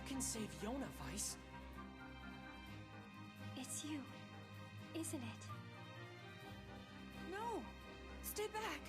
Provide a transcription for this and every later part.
can save Yona, Vice. It's you, isn't it? No! Stay back!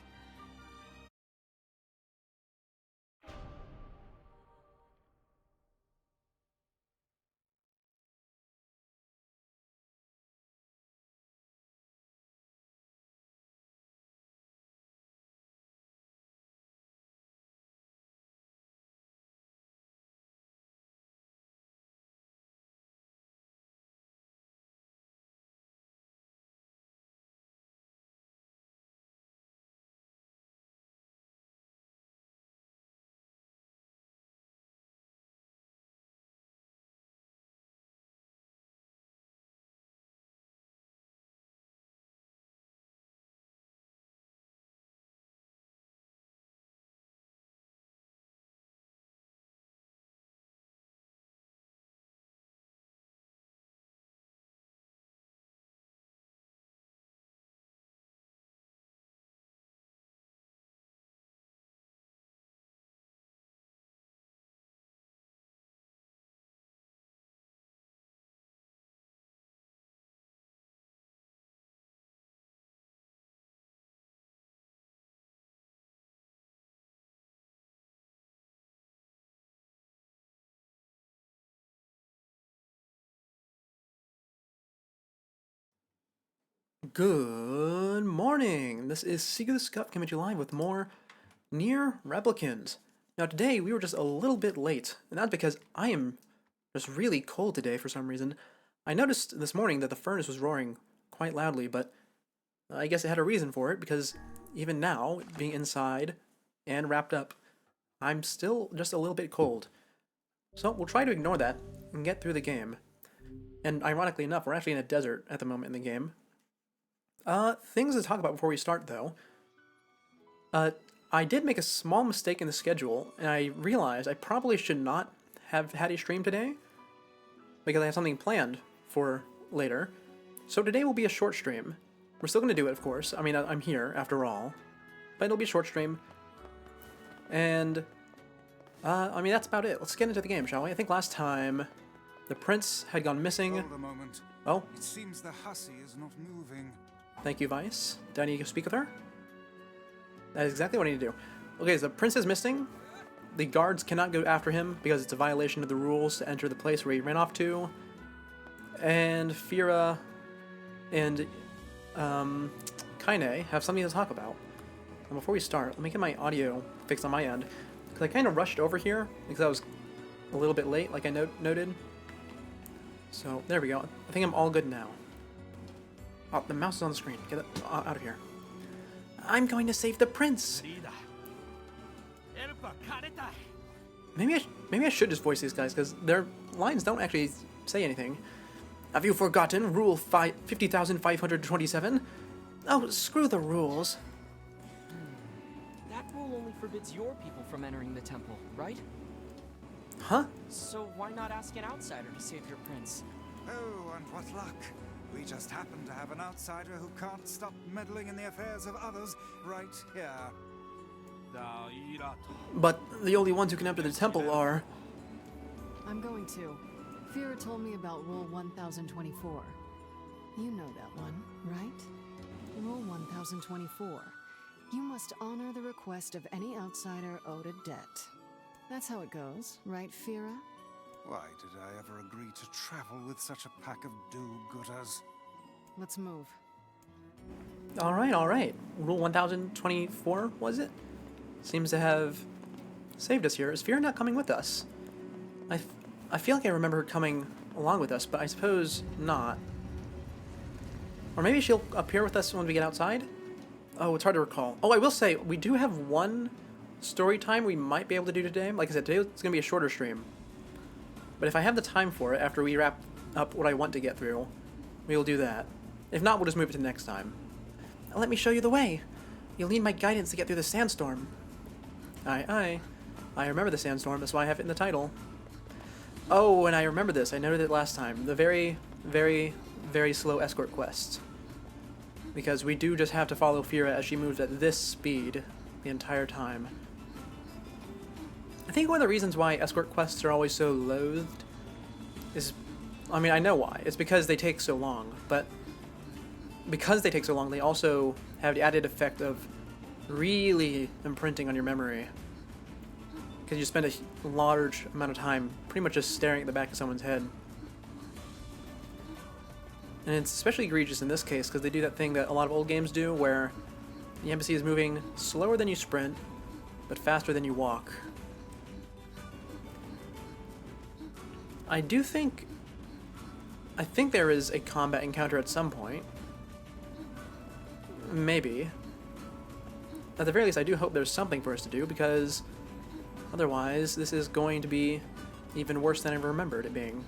Good morning! This is Seeker the Scuff coming to you live with more Nier Replicant. Now today we were just a little bit late, and that's because I am just really cold today for some reason. I noticed this morning that the furnace was roaring quite loudly, but I guess it had a reason for it, because even now, being inside and wrapped up, I'm still just a little bit cold. So we'll try to ignore that and get through the game. And ironically enough, we're actually in a desert at the moment in the game. Things to talk about before we start, though. I did make a small mistake in the schedule, and I realized I probably should not have had a stream today, because I have something planned for later. So today will be a short stream. We're still going to do it, of course. I mean, I'm here, after all. But it'll be a short stream. And, I mean, that's about it. Let's get into the game, shall we? I think last time the prince had gone missing. Hold a moment. Oh. It seems the hussy is not moving. Thank you, Vice. Do I need to speak with her? That is exactly what I need to do. Okay, so the prince is missing. The guards cannot go after him because it's a violation of the rules to enter the place where he ran off to. And Fira and Kaine have something to talk about. And before we start, let me get my audio fixed on my end, because I kind of rushed over here because I was a little bit late, like I noted. So there we go. I think I'm all good now. Oh, the mouse is on the screen. Get it out of here. I'm going to save the prince. Maybe I should just voice these guys, because their lines don't actually say anything. Have you forgotten Rule 50,527? Oh, screw the rules. That rule only forbids your people from entering the temple, right? Huh? So why not ask an outsider to save your prince? Oh, and what luck. We just happen to have an outsider who can't stop meddling in the affairs of others right here. But the only ones who can enter the temple are... I'm going to. Fira told me about Rule 1024. You know that one, right? Rule 1024. You must honor the request of any outsider owed a debt. That's how it goes, right, Fira? Why did I ever agree to travel with such a pack of do-gooders? Let's move. Alright. Rule 1024, was it? Seems to have saved us here. Is Fira not coming with us? I feel like I remember her coming along with us, but I suppose not. Or maybe she'll appear with us when we get outside? Oh, it's hard to recall. Oh, I will say, we do have one story time we might be able to do today. Like I said, today it's going to be a shorter stream. But if I have the time for it, after we wrap up what I want to get through, we will do that. If not, we'll just move it to next time. Now let me show you the way. You'll need my guidance to get through the Sandstorm. Aye. I remember the Sandstorm, that's why I have it in the title. Oh, and I remember this. I noted it last time. The very, very, very slow escort quest. Because we do just have to follow Fira as she moves at this speed the entire time. I think one of the reasons why escort quests are always so loathed is, I mean, I know why. It's because they take so long, but because they take so long, they also have the added effect of really imprinting on your memory. Because you spend a large amount of time pretty much just staring at the back of someone's head. And it's especially egregious in this case because they do that thing that a lot of old games do where the NPC is moving slower than you sprint, but faster than you walk. I think there is a combat encounter at some point. Maybe. At the very least, I do hope there's something for us to do, because otherwise this is going to be even worse than I remembered it being.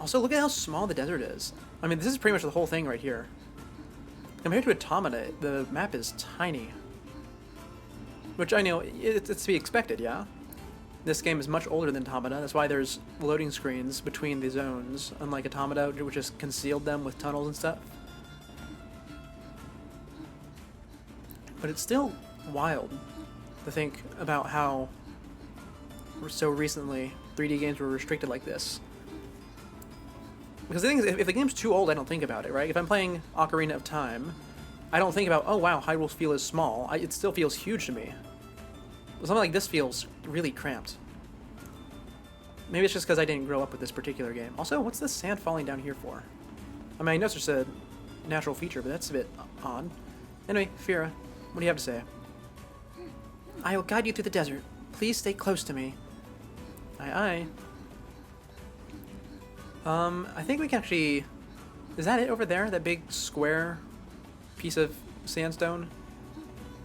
Also, look at how small the desert is. I mean, this is pretty much the whole thing right here. Compared to Automata, the map is tiny. Which I know, it's to be expected, yeah? This game is much older than Automata, that's why there's loading screens between the zones, unlike Automata, which has concealed them with tunnels and stuff. But it's still wild to think about how so recently 3D games were restricted like this. Because the thing is, if the game's too old, I don't think about it, right? If I'm playing Ocarina of Time, I don't think about, oh wow, Hyrule's feel is small. It still feels huge to me. Something like this feels really cramped. Maybe it's just because I didn't grow up with this particular game. Also, what's the sand falling down here for? I mean, I know it's just a natural feature, but that's a bit odd. Anyway, Fira, what do you have to say? I will guide you through the desert. Please stay close to me. Aye, aye. I think we can actually... Is that it over there? That big square piece of sandstone?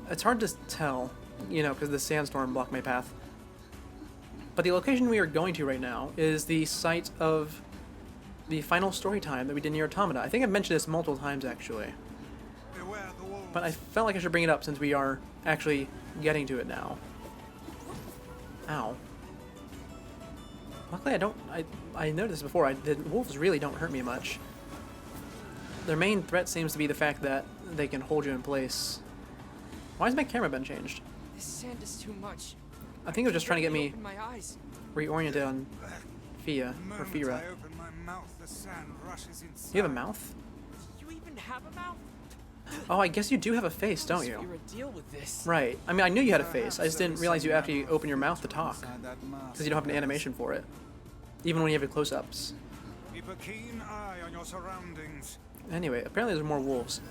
It's hard to tell, you know, because the sandstorm blocked my path. But the location we are going to right now is the site of the final story time that we did near Automata. I think I've mentioned this multiple times, actually. But I felt like I should bring it up since we are actually getting to it now. Ow. Luckily, I noticed before, the wolves really don't hurt me much. Their main threat seems to be the fact that they can hold you in place. Why has my camera been changed? This sand is too much. I think it was just trying to get me Open my eyes. reoriented on Fia, or Fira. You have a mouth? You even have a mouth? Oh, I guess you do have a face, don't you? Fira deal with this? Right. I mean, I knew you had a face. I just didn't realize you actually open your mouth to talk. Because you don't have an animation for it. Even when you have your close-ups. Keep a keen eye on your surroundings. Anyway, apparently there's more wolves.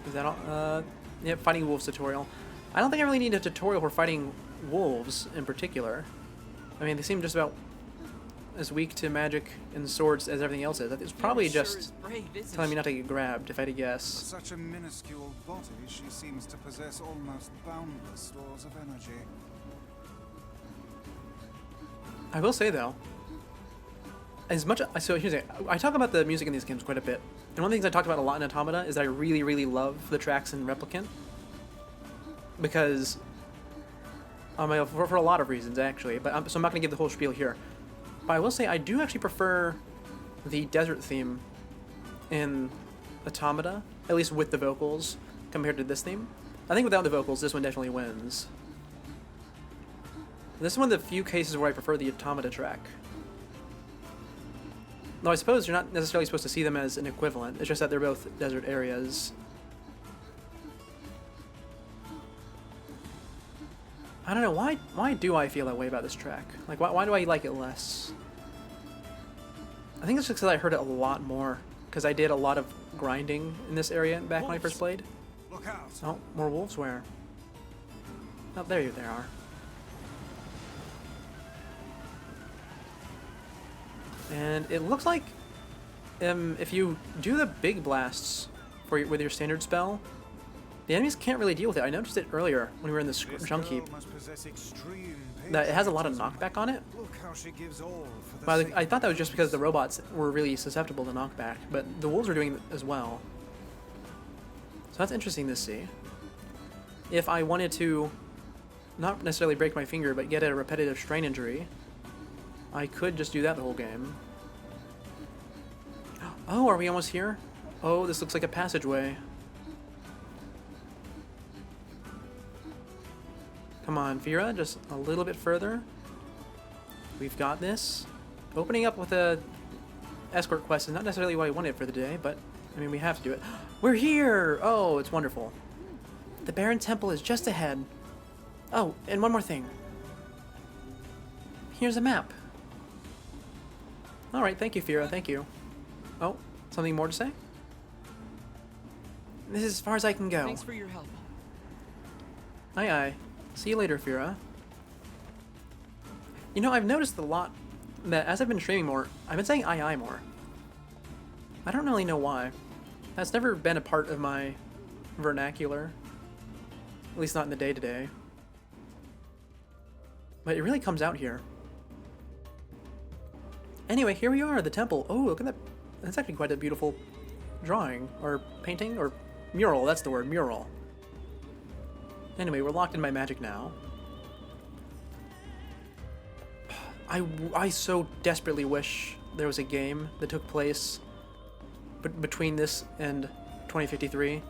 Is that all? Yep, fighting wolves tutorial. I don't think I really need a tutorial for fighting wolves in particular. I mean, they seem just about as weak to magic and swords as everything else is. It's probably just telling me not to get grabbed, if I had to guess. Such a minuscule body, she seems to possess almost boundless stores of energy. I will say though, as much so here's the thing, I talk about the music in these games quite a bit, and one of the things I talked about a lot in Automata is that I really, really love the tracks in Replicant, because for a lot of reasons actually, but so I'm not gonna give the whole spiel here. But I will say I do actually prefer the desert theme in Automata, at least with the vocals, compared to this theme. I think without the vocals, this one definitely wins. This is one of the few cases where I prefer the Automata track. Though I suppose you're not necessarily supposed to see them as an equivalent, it's just that they're both desert areas. I don't know, why do I feel that way about this track? Like, why do I like it less? I think it's just because I heard it a lot more, because I did a lot of grinding in this area back when I first played. Look out! Oh, more wolves where? Oh, there they are. And it looks like if you do the big blasts with your standard spell, the enemies can't really deal with it. I noticed it earlier when we were in this junk heap, that it has a lot of knockback on it. But I thought that was just because the robots were really susceptible to knockback, but the wolves are doing it as well. So that's interesting to see. If I wanted to not necessarily break my finger, but get a repetitive strain injury, I could just do that the whole game. Oh, are we almost here? Oh, this looks like a passageway. Come on, Vera, just a little bit further. We've got this. Opening up with a escort quest is not necessarily what I wanted for the day, but I mean, we have to do it. We're here! Oh, it's wonderful. The Baron Temple is just ahead. Oh, and one more thing. Here's a map. Alright, thank you, Fira, thank you. Oh, something more to say? This is as far as I can go. Thanks for your help. Aye aye. See you later, Fira. You know, I've noticed a lot that as I've been streaming more, I've been saying aye aye more. I don't really know why. That's never been a part of my vernacular. At least not in the day-to-day. But it really comes out here. Anyway, here we are, the temple. Oh, look at that. That's actually quite a beautiful drawing, or painting, or mural. That's the word, mural. Anyway, we're locked in by magic now. I so desperately wish there was a game that took place between this and 2053.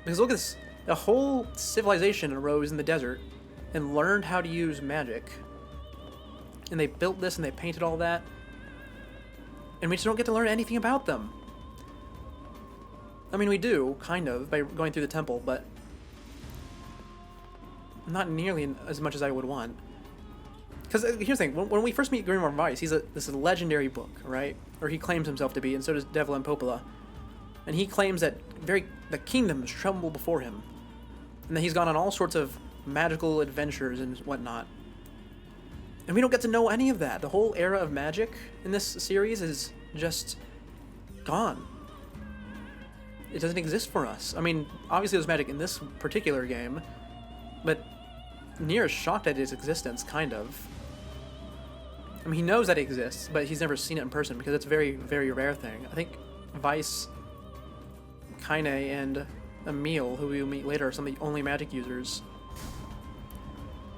Because look at this. A whole civilization arose in the desert and learned how to use magic. And they built this and they painted all that. And we just don't get to learn anything about them. I mean, we do, kind of, by going through the temple, but not nearly as much as I would want. Because here's the thing, when we first meet Grimoire Weiss, this is a legendary book, right? Or he claims himself to be, and so does Devlin Popola. And he claims that the kingdoms tremble before him. And that he's gone on all sorts of magical adventures and whatnot. And we don't get to know any of that. The whole era of magic in this series is just gone. It doesn't exist for us. I mean, obviously there's magic in this particular game, but Nier is shocked at its existence, kind of. I mean, he knows that it exists, but he's never seen it in person because it's a very, very rare thing. I think Weiss, Kaine, and Emil, who we will meet later, are some of the only magic users.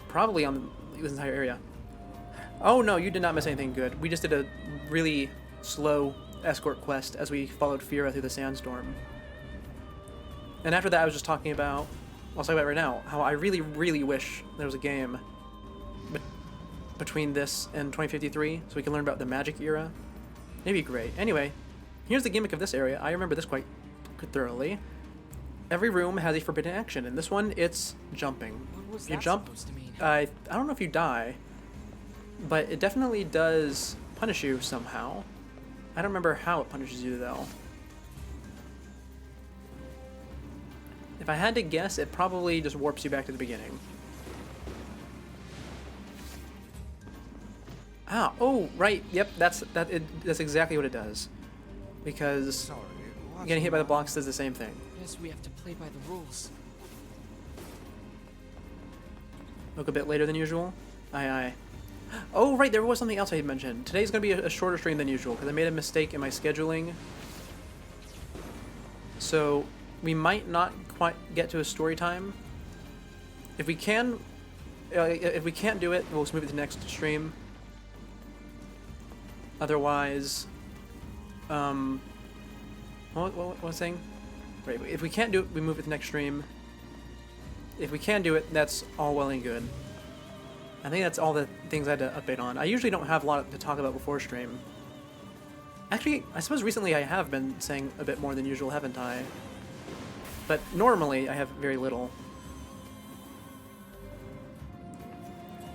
Probably on this entire area. Oh no, you did not miss anything good. We just did a really slow escort quest as we followed Fira through the Sandstorm. And after that I was just talking about, I'll talk about it right now, how I really, really wish there was a game between this and 2053 so we can learn about the magic era. It'd be great. Anyway, here's the gimmick of this area. I remember this quite thoroughly. Every room has a forbidden action. In this one, it's jumping. What was If you that jump, supposed to mean? I don't know if you die, but it definitely does punish you somehow. I don't remember how it punishes you, though. If I had to guess, it probably just warps you back to the beginning. Ah, oh, right, yep, that's exactly what it does. Because Sorry, what getting hit by the blocks does the same thing. Guess we have to play by the rules. Look a bit later than usual. Aye, aye. Oh, right, there was something else I had mentioned. Today's going to be a shorter stream than usual, because I made a mistake in my scheduling. So, we might not quite get to a story time. If we can, if we can't do it, we'll just move it to next stream. Otherwise, what was I saying? Right, if we can't do it, we move it to next stream. If we can do it, that's all well and good. I think that's all the things I had to update on. I usually don't have a lot to talk about before stream. Actually, I suppose recently I have been saying a bit more than usual, haven't I? But normally I have very little.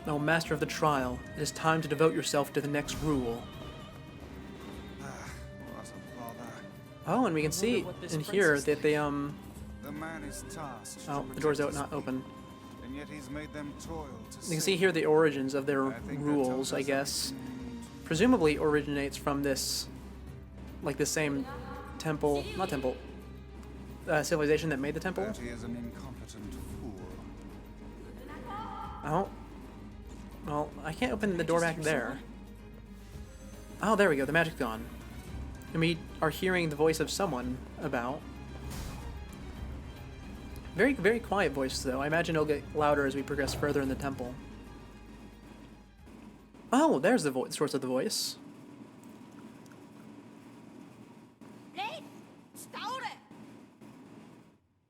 Oh, Master of the Trial, it is time to devote yourself to the next rule. What a bother. Oh, and we can see what this in prince here is that like. they, The man is tasked oh, to the door's protect not his open. people, and yet he's made them toil to You can see here the origins of their I think that rules, tells I us guess. everything. Presumably originates from this, like the same temple, not temple, civilization that made the temple. That he is an incompetent fool. Oh. Well, I can't open the door back there. Oh, there we go, the magic's gone. And we are hearing the voice of someone about. Very, very quiet voice, though. I imagine it'll get louder as we progress further in the temple. Oh, there's the source of the voice.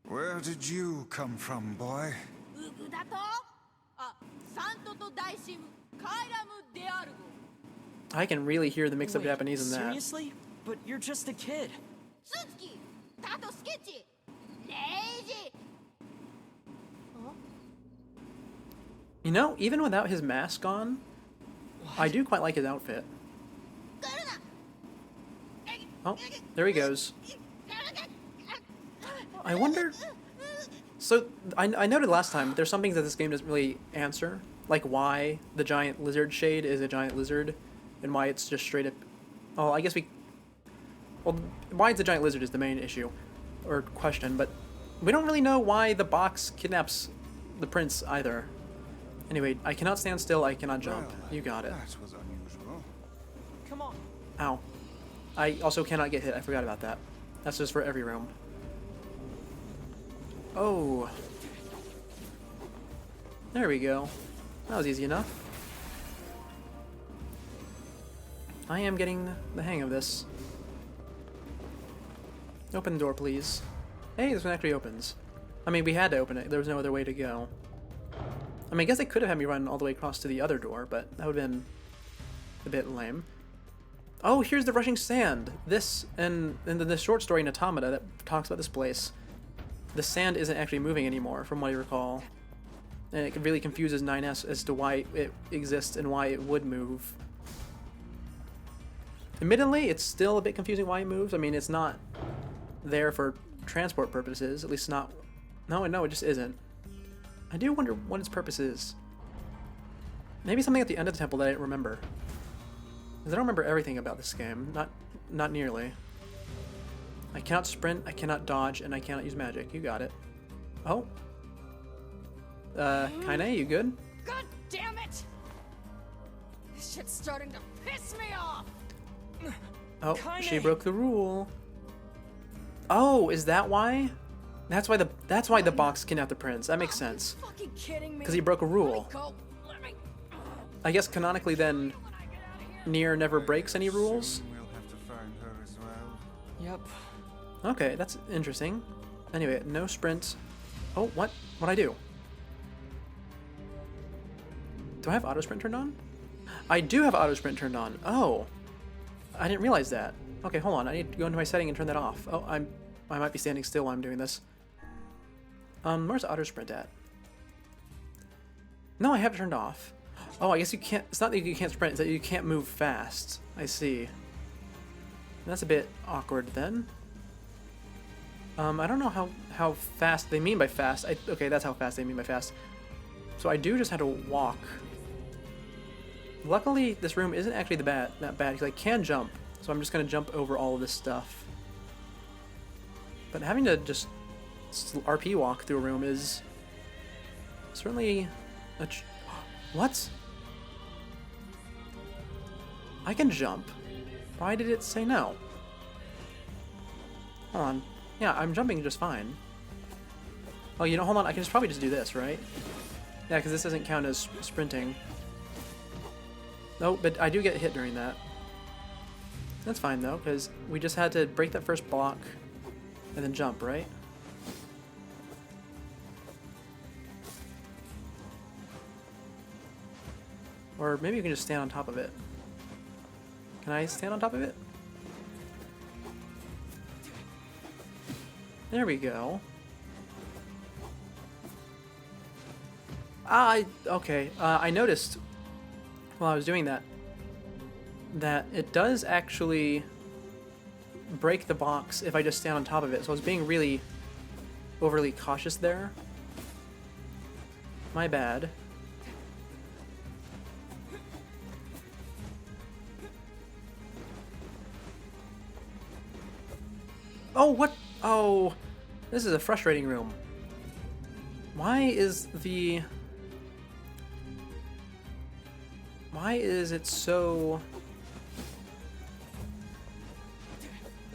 Where did you come from, boy? I can really hear the mixed up Wait, Japanese in that. Seriously? But you're just a kid. You know, even without his mask on, I do quite like his outfit. Oh, there he goes. I wonder... So, I noted last time, there's some things that this game doesn't really answer. Like why the giant lizard shade is a giant lizard, and why it's just straight up... Oh, I guess we... Well, why it's a giant lizard is the main issue, or question, but we don't really know why the box kidnaps the prince either. Anyway, I cannot stand still, I cannot jump. Well, You got it. That was unusual. Come on. Ow. I also cannot get hit, I forgot about that. That's just for every room. Oh. There we go. That was easy enough. I am getting the hang of this. Open the door, please. Hey, this one actually opens. I mean, we had to open it. There was no other way to go. I mean, I guess they could have had me run all the way across to the other door, but that would have been a bit lame. Oh, here's the rushing sand. This, and the short story in Automata that talks about this place. The sand isn't actually moving anymore, from what I recall. And it really confuses 9S as to why it exists and why it would move. Admittedly, it's still a bit confusing why it moves. I mean, it's not there for transport purposes, at least not... No, it just isn't. I do wonder what its purpose is. Maybe something at the end of the temple that I didn't remember. Because I don't remember everything about this game. Not nearly. I cannot sprint, I cannot dodge, and I cannot use magic. You got it. Oh. Kaine, you good? God damn it! This shit's starting to piss me off! Oh, Kaine! she broke the rule. Oh, is that why? That's why the box kidnapped the prince. That makes sense. Fucking kidding me? Because he broke a rule. Go. Let me. I guess canonically then, Nier never breaks any rules. Soon we'll have to find her as well. Yep. Okay, that's interesting. Anyway, no sprint. Oh, what? What'd I do? Do I have auto sprint turned on? I do have auto sprint turned on. Oh. I didn't realize that. Okay, hold on. I need to go into my setting and turn that off. Oh, I might be standing still while I'm doing this. Where's auto sprint at? No, I have it turned off. Oh, I guess you can't... It's not that you can't sprint, it's that you can't move fast. I see. That's a bit awkward then. I don't know how fast they mean by fast. Okay, that's how fast they mean by fast. So I do just have to walk. Luckily, this room isn't actually that bad because I can jump. So I'm just going to jump over all of this stuff. But having to just RP walk through a room is certainly a... What? I can jump. Why did it say no? Hold on. Yeah, I'm jumping just fine. Oh, you know, hold on. I can probably just do this, right? Yeah, because this doesn't count as sprinting. No, but I do get hit during that. That's fine, though, because we just had to break that first block and then jump, right? Or maybe you can just stand on top of it. Can I stand on top of it? There we go. Okay. I noticed while I was doing that it does actually break the box if I just stand on top of it. So I was being really overly cautious there. My bad. Oh, what? Oh, this is a frustrating room. Why is it so...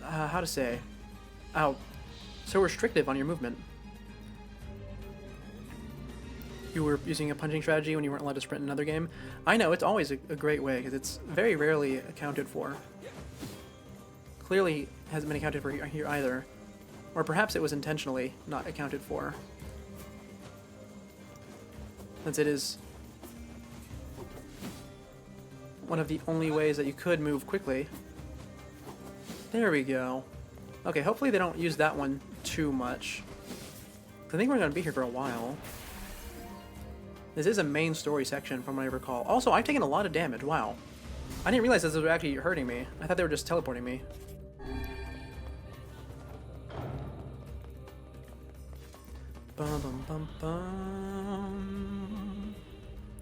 how to say? Oh, so restrictive on your movement. You were using a punching strategy when you weren't allowed to sprint in another game. I know, it's always a great way, because it's very rarely accounted for. Clearly hasn't been accounted for here either. Or perhaps it was intentionally not accounted for. Since it is one of the only ways that you could move quickly. There we go. Okay, hopefully they don't use that one too much. I think we're going to be here for a while. This is a main story section from what I recall. Also, I've taken a lot of damage. Wow. I didn't realize this was actually hurting me. I thought they were just teleporting me. Bum, bum, bum, bum.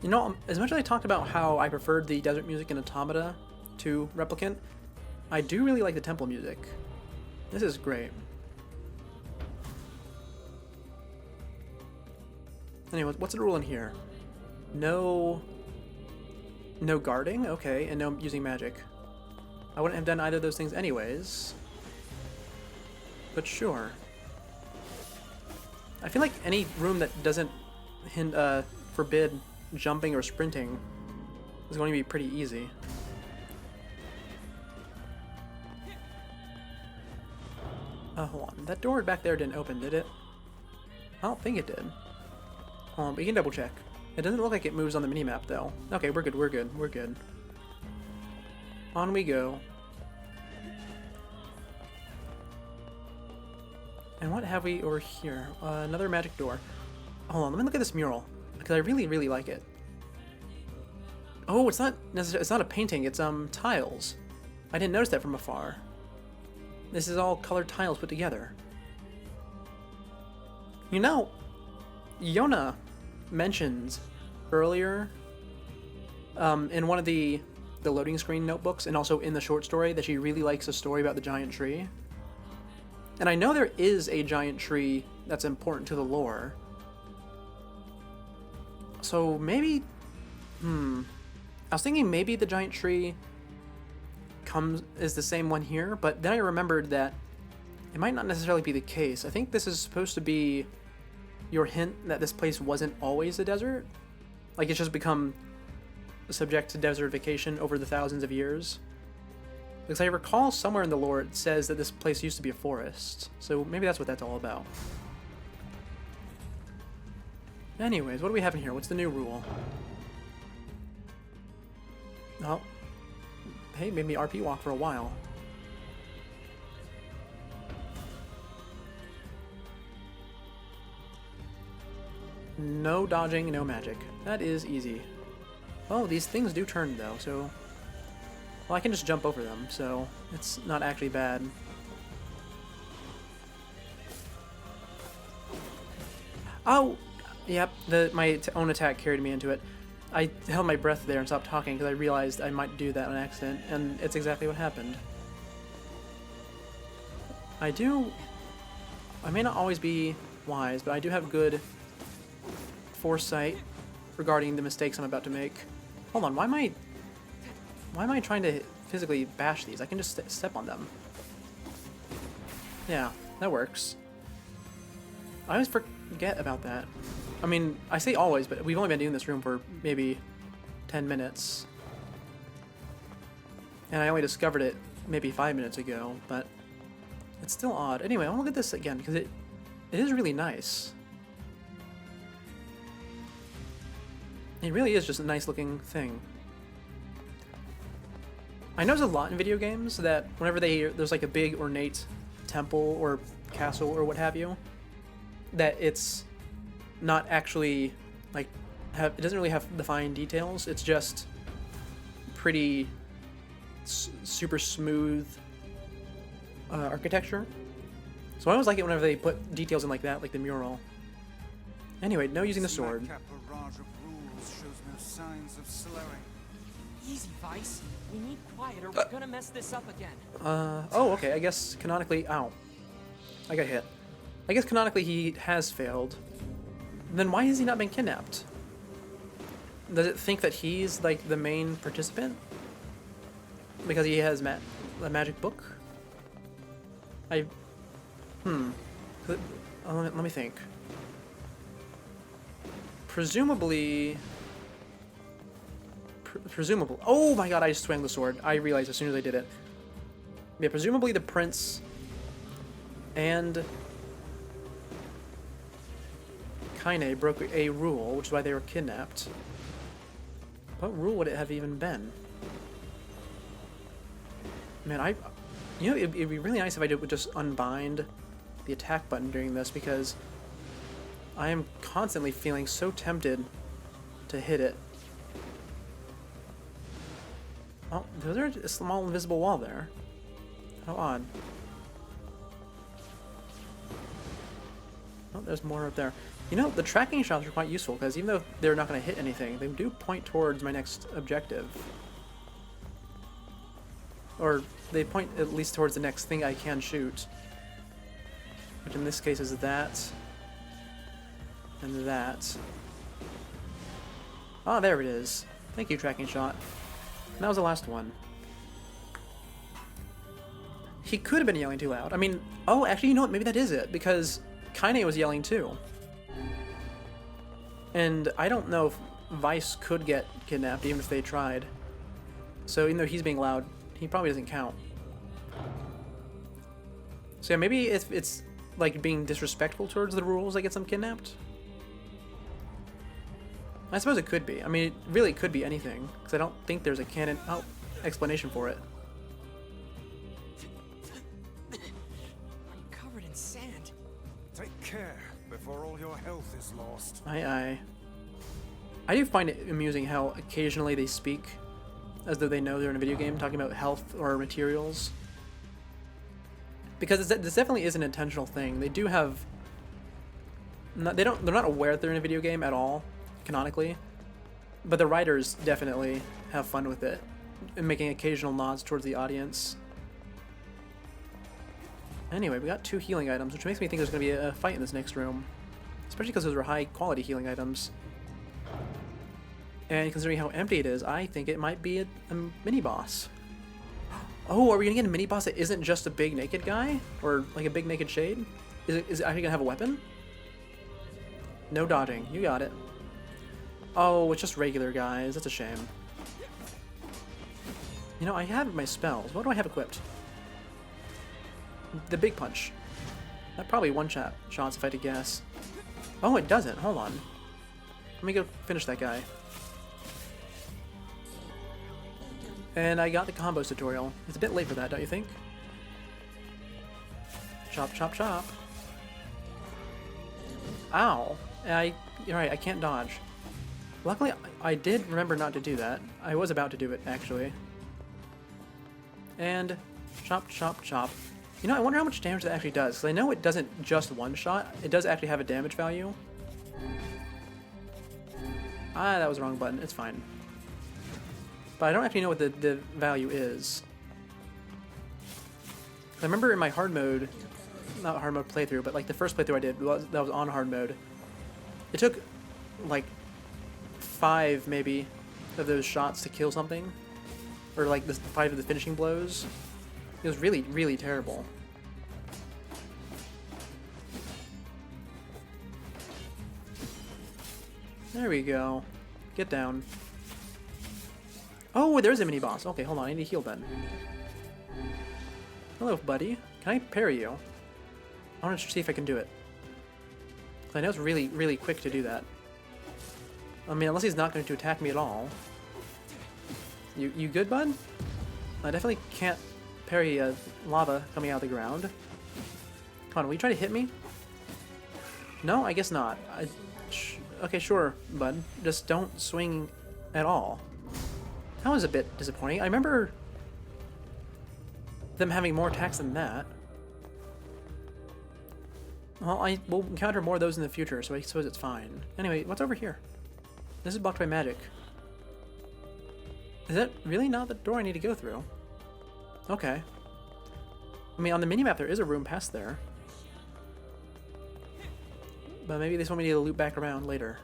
You know, as much as I talked about how I preferred the desert music in Automata to Replicant, I do really like the temple music. This is great. Anyway, what's the rule in here? No guarding? Okay, and no using magic. I wouldn't have done either of those things anyways. But sure. I feel like any room that doesn't forbid jumping or sprinting is going to be pretty easy. Hold on. That door back there didn't open, did it? I don't think it did. Hold on, we can double check. It doesn't look like it moves on the minimap though. Okay, we're good, we're good, we're good. On we go. And what have we over here? Another magic door. Hold on, let me look at this mural because I really, really like it. Oh, it's not necessarily, it's not a painting, it's tiles. I didn't notice that from afar. This is all colored tiles put together. You know, Yona mentions earlier in one of the loading screen notebooks and also in the short story that she really likes a story about the giant tree. And I know there is a giant tree that's important to the lore. So maybe, I was thinking maybe the giant tree is the same one here, but then I remembered that it might not necessarily be the case. I think this is supposed to be your hint that this place wasn't always a desert. Like it's just become subject to desertification over the thousands of years. Because I recall somewhere in the lore it says that this place used to be a forest. So maybe that's what that's all about. Anyways, what do we have in here? What's the new rule? Oh. Hey, made me RP walk for a while. No dodging, no magic. That is easy. Oh, these things do turn though, so... Well, I can just jump over them, so it's not actually bad. Oh! Yep, my own attack carried me into it. I held my breath there and stopped talking because I realized I might do that on accident, and it's exactly what happened. I may not always be wise, but I do have good foresight regarding the mistakes I'm about to make. Hold on, why am I trying to physically bash these? I can just step on them. Yeah, that works. I always forget about that. I mean, I say always, but we've only been doing this room for maybe 10 minutes. And I only discovered it maybe 5 minutes ago, but it's still odd. Anyway, I want to look at this again, because it is really nice. It really is just a nice looking thing. I know there's a lot in video games that whenever there's like a big ornate temple or castle or what have you, that it's not actually like it doesn't really have defined details. It's just pretty super smooth architecture. So I always like it whenever they put details in like that, like the mural. Anyway, no using the sword. Shows no signs of slowing. Easy, Vice. We need quiet or we're gonna mess this up again. Oh, okay. I guess canonically, ow. I got hit. I guess canonically he has failed. Then why has he not been kidnapped? Does it think that he's like the main participant? Because he has a magic book? Let me think. Presumably... Oh my god, I just swung the sword. I realized as soon as I did it. Yeah, presumably the prince and Kaine broke a rule, which is why they were kidnapped. What rule would it have even been? Man, you know, it'd be really nice if I would just unbind the attack button during this, because I am constantly feeling so tempted to hit it. Oh, there's a small invisible wall there. How odd. Oh, there's more up there. You know, the tracking shots are quite useful, because even though they're not going to hit anything, they do point towards my next objective. Or they point at least towards the next thing I can shoot. Which in this case is that. And that. Ah, there it is. Thank you, tracking shot. And that was the last one. He could have been yelling too loud. I mean, oh, actually, you know what? Maybe that is it, because Kaine was yelling too. And I don't know if Vice could get kidnapped, even if they tried. So even though he's being loud, he probably doesn't count. So yeah, maybe if it's like being disrespectful towards the rules that gets them kidnapped. I suppose it could be. I mean, it really could be anything, because I don't think there's a canon explanation for it. I'm covered in sand. Take care before all your health is lost. Aye. I do find it amusing how occasionally they speak as though they know they're in a video game, talking about health or materials. Because this definitely is an intentional thing. They do have... they're not aware that they're in a video game at all, canonically. But the writers definitely have fun with it, and making occasional nods towards the audience. Anyway, we got 2 healing items, which makes me think there's going to be a fight in this next room. Especially because those are high-quality healing items. And considering how empty it is, I think it might be a mini-boss. Oh, are we going to get a mini-boss that isn't just a big naked guy? Or like a big naked shade? Is it actually going to have a weapon? No dodging. You got it. Oh, it's just regular guys. That's a shame. You know, I have my spells. What do I have equipped? The big punch. That probably one-shot shots if I had to guess. Oh, it doesn't. Hold on. Let me go finish that guy. And I got the combos tutorial. It's a bit late for that, don't you think? Chop, chop, chop. Ow. You're right, I can't dodge. Luckily, I did remember not to do that. I was about to do it, actually. And chop, chop, chop. You know, I wonder how much damage that actually does, because I know it doesn't just one-shot. It does actually have a damage value. Ah, that was the wrong button. It's fine. But I don't actually know what the value is. I remember in my hard mode, not hard mode playthrough, but like the first playthrough I did, that was on hard mode. It took like 5 maybe of those shots to kill something. Or like the 5 of the finishing blows. It was really, really terrible. There we go. Get down. Oh, there's a mini-boss. Okay, hold on. I need to heal then. Hello, buddy. Can I parry you? I want to see if I can do it. I know it's really, really quick to do that. I mean, unless he's not going to attack me at all. You good, bud? I definitely can't parry lava coming out of the ground. Come on, will you try to hit me? No, I guess not. Okay, sure, bud. Just don't swing at all. That was a bit disappointing. I remember them having more attacks than that. Well, I will encounter more of those in the future, so I suppose it's fine. Anyway, what's over here? This is blocked by magic. Is that really not the door I need to go through? Okay. I mean, on the minimap there is a room past there. But maybe they just want me to loop back around later.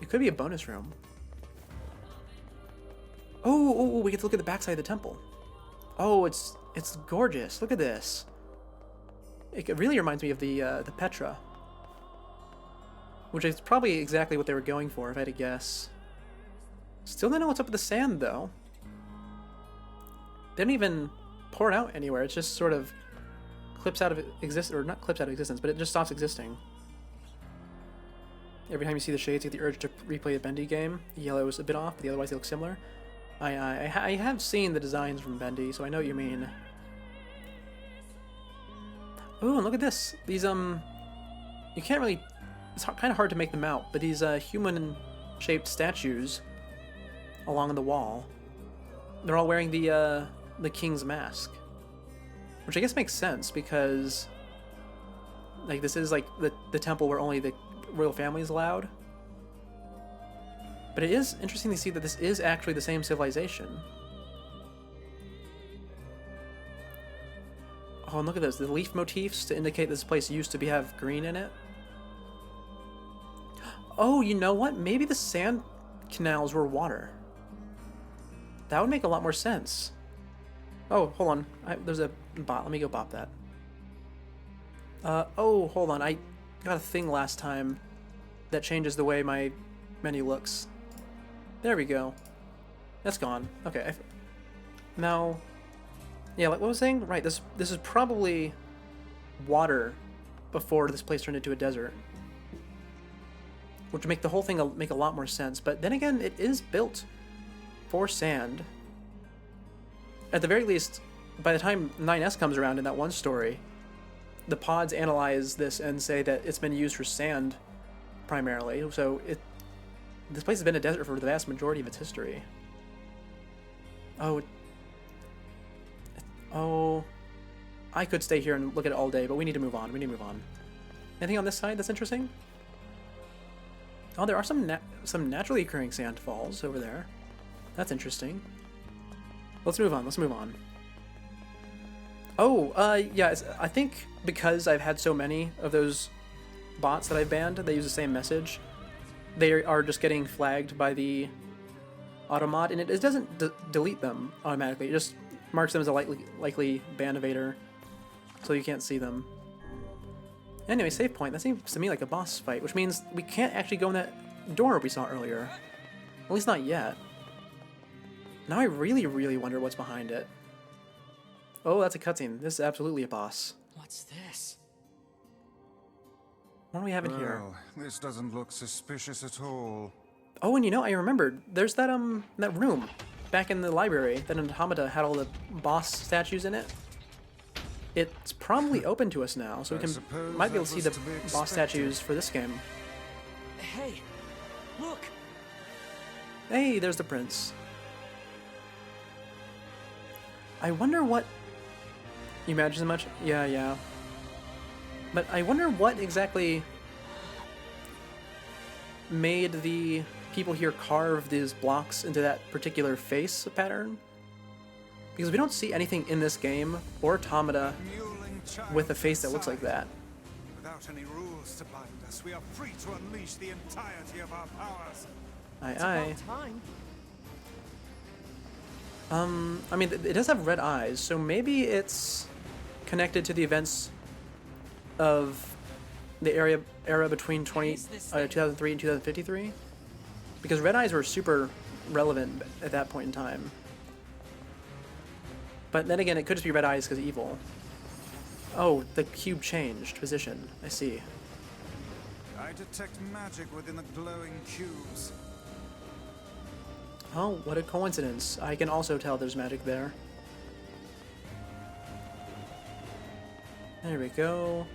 It could be a bonus room. Oh, we get to look at the backside of the temple. Oh, it's gorgeous. Look at this. It really reminds me of the Petra. Which is probably exactly what they were going for, if I had to guess. Still don't know what's up with the sand, though. They didn't even pour it out anywhere. It just sort of clips out of existence, or not clips out of existence, but it just stops existing. Every time you see the shades, you get the urge to replay the Bendy game. The yellow is a bit off, but otherwise they look similar. I have seen the designs from Bendy, so I know what you mean. Ooh, and look at this. These, you can't really... It's kind of hard to make them out, but these, human-shaped statues along the wall, they're all wearing the king's mask. Which I guess makes sense, because... Like, this is, like, the temple where only the royal family is allowed. But it is interesting to see that this is actually the same civilization. Oh, and look at this. The leaf motifs to indicate this place used to have green in it. Oh, you know what? Maybe the sand canals were water. That would make a lot more sense. Oh, hold on. There's a bot. Let me go bop that. Oh, hold on. I got a thing last time that changes the way my menu looks. There we go. That's gone. Okay. Now, yeah, like what was I saying? Right, this is probably water before this place turned into a desert. Which would make the whole thing make a lot more sense. But then again, it is built for sand. At the very least, by the time 9S comes around in that one story, the pods analyze this and say that it's been used for sand primarily. So this place has been a desert for the vast majority of its history. Oh, I could stay here and look at it all day, but we need to move on. We need to move on. Anything on this side that's interesting? Oh, there are some naturally occurring sand falls over there. That's interesting. Let's move on. Let's move on. Oh, yeah, I think because I've had so many of those bots that I've banned, they use the same message. They are just getting flagged by the automod, and it doesn't delete them automatically. It just marks them as a likely ban evader, so you can't see them. Anyway, save point. That seems to me like a boss fight, which means we can't actually go in that door we saw earlier. At least not yet. Now I really, really wonder what's behind it. Oh, that's a cutscene. This is absolutely a boss. What's this? What do we have in here? Well, this doesn't look suspicious at all. Oh, and you know, I remembered. There's that that room back in the library that Automata had all the boss statues in it. It's probably open to us now, so we might be able to see the boss statues for this game. Hey, look! Hey, there's the prince. I wonder what... You imagine so much? Yeah. But I wonder what exactly made the people here carve these blocks into that particular face pattern. Because we don't see anything in this game or Automata with a face that looks like that. Without any rules to bind us, we are free to unleash the entirety of our powers. Aye. Time. I mean, it does have red eyes, so maybe it's connected to the events of the era between 2003 and 2053, because red eyes were super relevant at that point in time. But then again, it could just be red eyes because evil. Oh, the cube changed position. I see. I detect magic within the glowing cubes. Oh, what a coincidence. I can also tell there's magic there. There we go.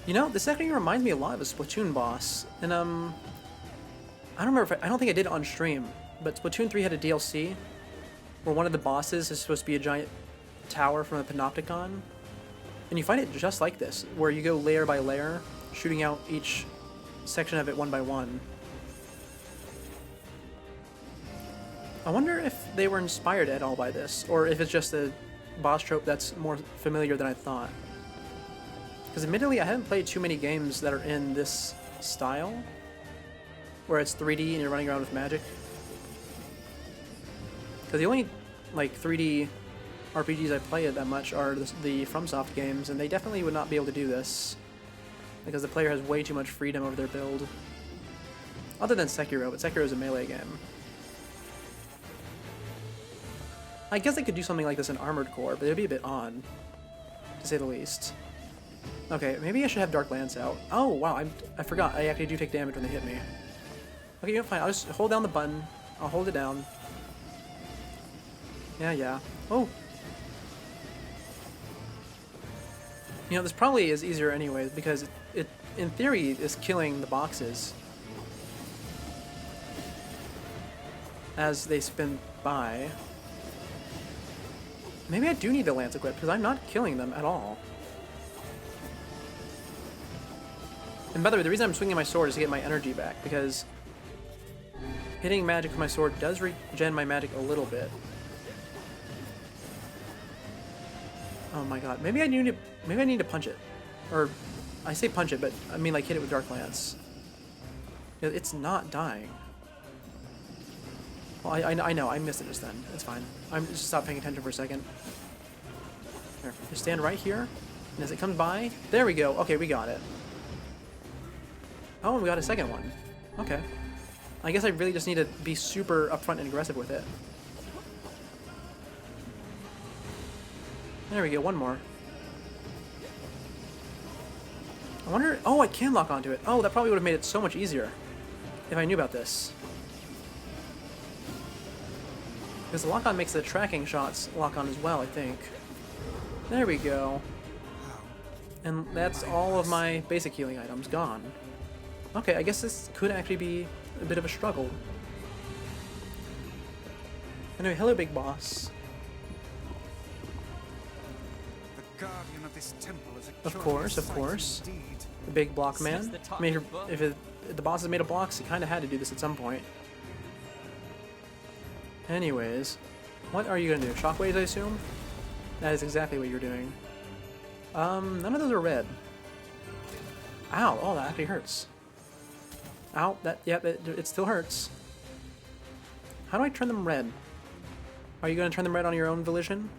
You know, this actually reminds me a lot of a Splatoon boss. And, I don't remember I don't think I did it on stream, but Splatoon 3 had a DLC where one of the bosses is supposed to be a giant tower from a panopticon. And you find it just like this, where you go layer by layer, shooting out each section of it one by one. I wonder if they were inspired at all by this, or if it's just a boss trope that's more familiar than I thought. Because admittedly, I haven't played too many games that are in this style, where it's 3D and you're running around with magic. Because the only, like, 3D RPGs I play that much are the FromSoft games, and they definitely would not be able to do this, because the player has way too much freedom over their build. Other than Sekiro, but Sekiro is a melee game. I guess they could do something like this in Armored Core, but it would be a bit odd, to say the least. Okay, maybe I should have Dark Lance out. Oh, wow, I forgot. I actually do take damage when they hit me. Okay, you know, fine. I'll just hold down the button. I'll hold it down. Yeah. Oh! You know, this probably is easier anyways, because it in theory, is killing the boxes as they spin by. Maybe I do need the lance equipped, because I'm not killing them at all. And by the way, the reason I'm swinging my sword is to get my energy back, because hitting magic with my sword does regen my magic a little bit. Oh my god, maybe I need to punch it. Or, I say punch it, but I mean like hit it with Dark Lance. It's not dying. Well, I know, I missed it just then. It's fine. I'm just stop paying attention for a second. Here, just stand right here, and as it comes by, there we go. Okay, we got it. Oh, and we got a second one. Okay. I guess I really just need to be super upfront and aggressive with it. There we go, one more. I wonder... Oh, I can lock onto it. Oh, that probably would have made it so much easier if I knew about this. Because the lock-on makes the tracking shots lock on as well, I think. There we go. And that's all of my basic healing items gone. Okay, I guess this could actually be a bit of a struggle. Anyway, hello, big boss. The guardian of this temple is a Of course. indeed. The big block man. Says the top I mean, of the book. if the boss is made of blocks, he kind of had to do this at some point. Anyways, what are you gonna do? Shockwaves, I assume? That is exactly what you're doing. None of those are red. Ow! Oh, that actually hurts. Ow! It still hurts. How do I turn them red? Are you gonna turn them red on your own volition?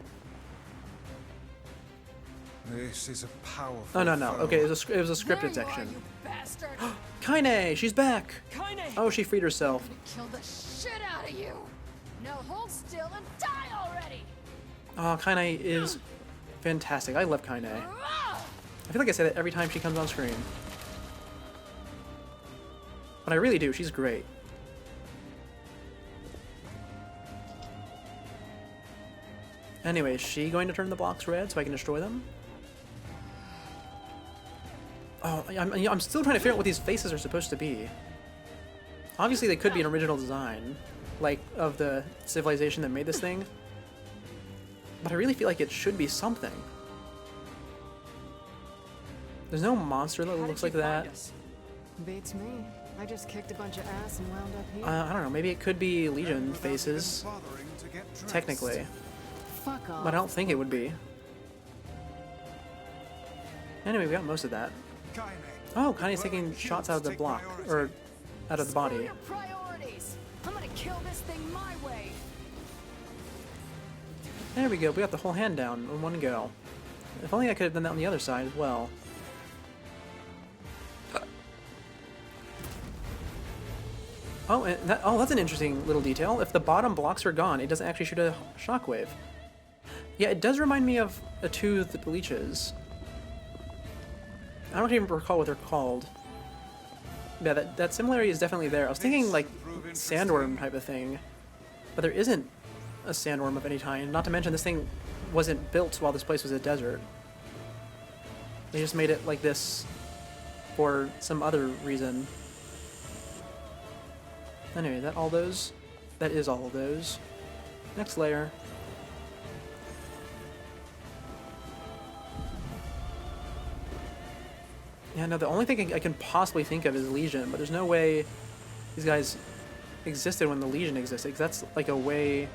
This is a powerful. Oh no. foe. Okay, it was a scripted There you are, section. you bastard! Kaine, she's back. Kaine! Oh, she freed herself. Kill the shit out of you! Now hold still and die already! Oh, Kaine is fantastic. I love Kaine. Ah! I feel like I say that every time she comes on screen. But I really do. She's great. Anyway, is she going to turn the blocks red so I can destroy them? Oh, I'm still trying to figure out what these faces are supposed to be. Obviously, they could be an original design, like, of the civilization that made this thing. But I really feel like it should be something. There's no monster that How looks did like you that. find us? Beats me. I just kicked a bunch of ass and wound up here. I don't know, maybe it could be Legion Without even faces, bothering to get dressed. technically. Fuck off. But I don't think it would be. Anyway, we got most of that. Kaine, Oh, Kaine's the glowing taking shots out of the cubes take block, priority. or out of the Screw body. your priorities! I'm gonna kill this thing my way! There we go, we got the whole hand down in one go. If only I could have done that on the other side as well. Oh, and that's an interesting little detail. If the bottom blocks are gone, it doesn't actually shoot a shockwave. Yeah, it does remind me of a toothed leeches. I don't even recall what they're called. Yeah, that similarity is definitely there. I was thinking like sandworm type of thing, but there isn't a sandworm of any kind. Not to mention this thing wasn't built while this place was a desert. They just made it like this for some other reason. Anyway, that all those? That is all of those. Next layer. Yeah, no, the only thing I can possibly think of is Legion, but there's no way these guys existed when the Legion existed, because that's like a way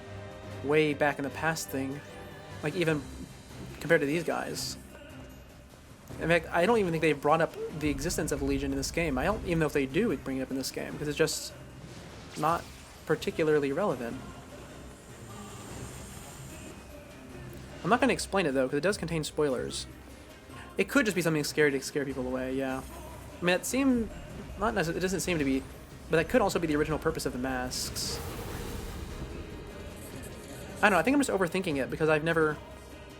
back in the past thing. Like, even compared to these guys. In fact, I don't even think they've brought up the existence of Legion in this game. I don't even know if they do bring it up in this game, because it's just not particularly relevant. I'm not going to explain it, though, because it does contain spoilers. It could just be something scary to scare people away, yeah. I mean, it seemed... not necessarily, it doesn't seem to be, but that could also be the original purpose of the masks. I don't know, I think I'm just overthinking it, because I've never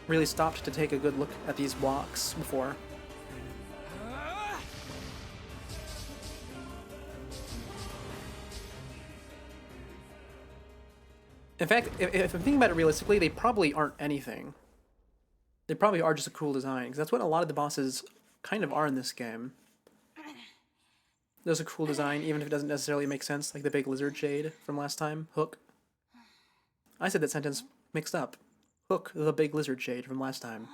really stopped to take a good look at these blocks before. In fact, if I'm thinking about it realistically, they probably aren't anything. They probably are just a cool design, because that's what a lot of the bosses kind of are in this game. There's a cool design, even if it doesn't necessarily make sense, like the big lizard shade from last time. Hook. I said that sentence mixed up. Hook, the big lizard shade from last time.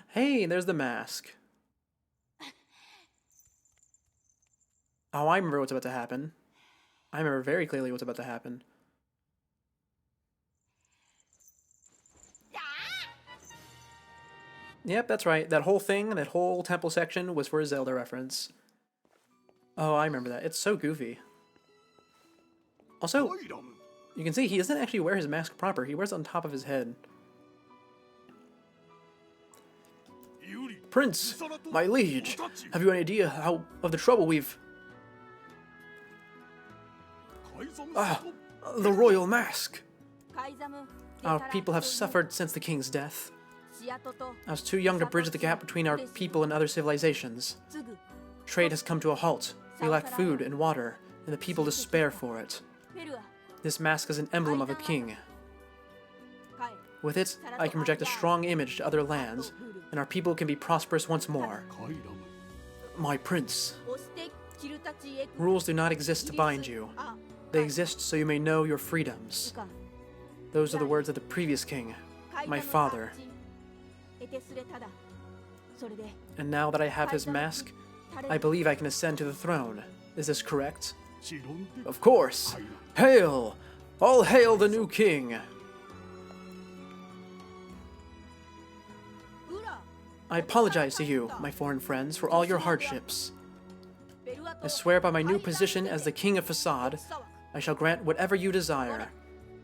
Hey, there's the mask. Oh, I remember what's about to happen. I remember very clearly what's about to happen. Yep, that's right. That whole thing, that whole temple section was for a Zelda reference. Oh, I remember that. It's so goofy. Also, you can see he doesn't actually wear his mask proper. He wears it on top of his head. Prince, my liege, have you any idea of the trouble we've... Ah, the royal mask. Our people have suffered since the king's death. I was too young to bridge the gap between our people and other civilizations. Trade has come to a halt. We lack food and water, and the people despair for it. This mask is an emblem of a king. With it, I can project a strong image to other lands, and our people can be prosperous once more. My prince, rules do not exist to bind you. They exist so you may know your freedoms. Those are the words of the previous king, my father. And now that I have his mask, I believe I can ascend to the throne. Is this correct? Of course! Hail! All hail the new king! I apologize to you, my foreign friends, for all your hardships. I swear by my new position as the king of Facade, I shall grant whatever you desire.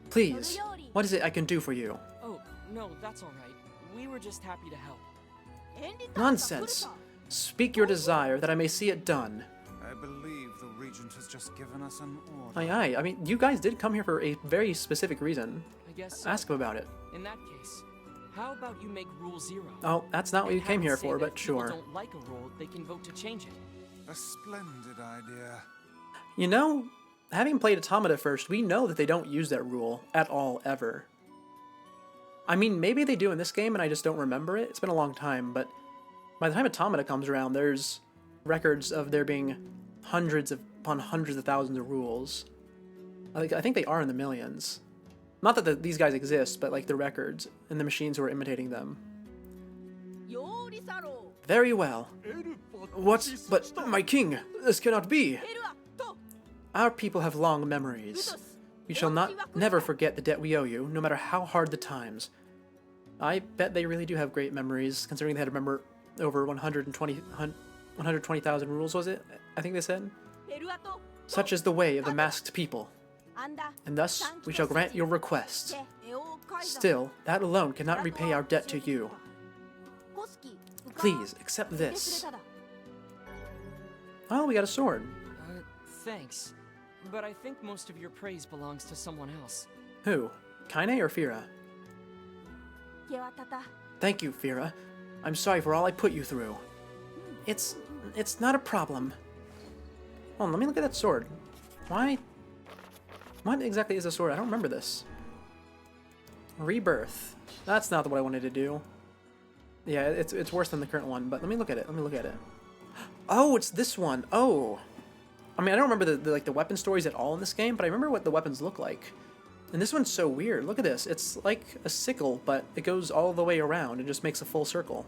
Please, what is it I can do for you? Oh, no, that's all right. We were just happy to help. Nonsense! Speak your desire that I may see it done. I believe the regent has just given us an order. Aye, I mean, you guys did come here for a very specific reason. I guess Ask him about it. in that case, how about you make Rule 0? Oh, that's not what you came here Say for, that but if people sure. don't like a rule, they can vote to change it. A splendid idea. You know, having played Automata first, we know that they don't use that rule at all, ever. I mean, maybe they do in this game and I just don't remember it. It's been a long time, but by the time Automata comes around, there's records of there being hundreds upon hundreds of thousands of rules. I think they are in the millions. Not that these guys exist, but like the records and the machines who are imitating them. Very well. What? But my king, this cannot be. Our people have long memories. We shall never forget the debt we owe you, no matter how hard the times. I bet they really do have great memories, considering they had to remember over 120,000 rules, was it? I think they said. Such is the way of the masked people. And thus, we shall grant your request. Still, that alone cannot repay our debt to you. Please, accept this. Oh, we got a sword. Thanks. But I think most of your praise belongs to someone else. Who? Kaine or Fira? Thank you, Fira. I'm sorry for all I put you through. It's not a problem. Hold on, let me look at that sword. Why? What exactly is a sword? I don't remember this. Rebirth. That's not what I wanted to do. Yeah, it's worse than the current one, but let me look at it. Let me look at it. Oh, it's this one. Oh. I mean, I don't remember the weapon stories at all in this game, but I remember what the weapons look like. And this one's so weird. Look at this. It's like a sickle, but it goes all the way around and just makes a full circle.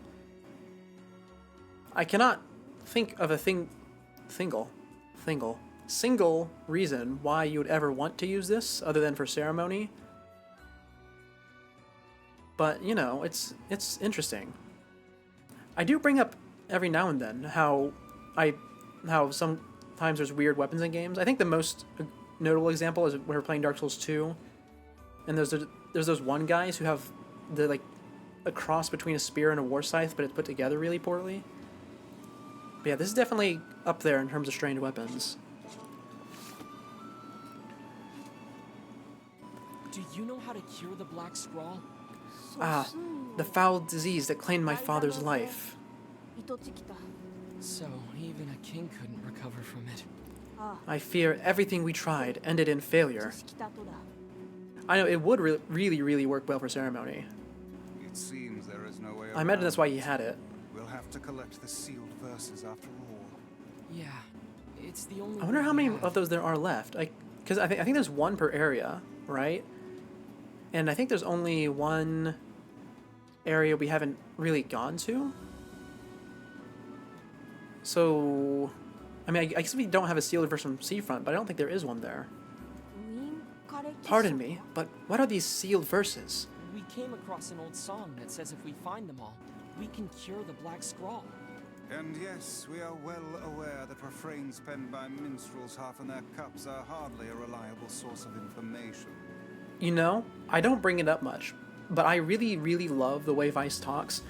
I cannot think of a single reason why you would ever want to use this other than for ceremony. But, you know, it's interesting. I do bring up every now and then how sometimes there's weird weapons in games. I think the most notable example is when we're playing Dark Souls 2, and there's those one guys who have a cross between a spear and a war scythe, but it's put together really poorly. But yeah, this is definitely up there in terms of strange weapons. Do you know how to cure the Black Scrawl? Ah, the foul disease that claimed my father's life. So, even a king couldn't recover from it. I fear everything we tried ended in failure. I know it would really work well for ceremony. It seems there is no way I imagine that's why around he had it. We'll have to collect the sealed verses after all. Yeah, it's the only. I wonder way how we many have. of those there are left. Because I think there's one per area, right? And I think there's only one area we haven't really gone to. So, I mean, I guess we don't have a sealed verse from Seafront, but I don't think there is one there. Pardon me, but what are these sealed verses? We came across an old song that says if we find them all, we can cure the Black Scrawl. And yes, we are well aware that refrains penned by minstrels half in their cups are hardly a reliable source of information. You know, I don't bring it up much, but I really love the way Vice talks,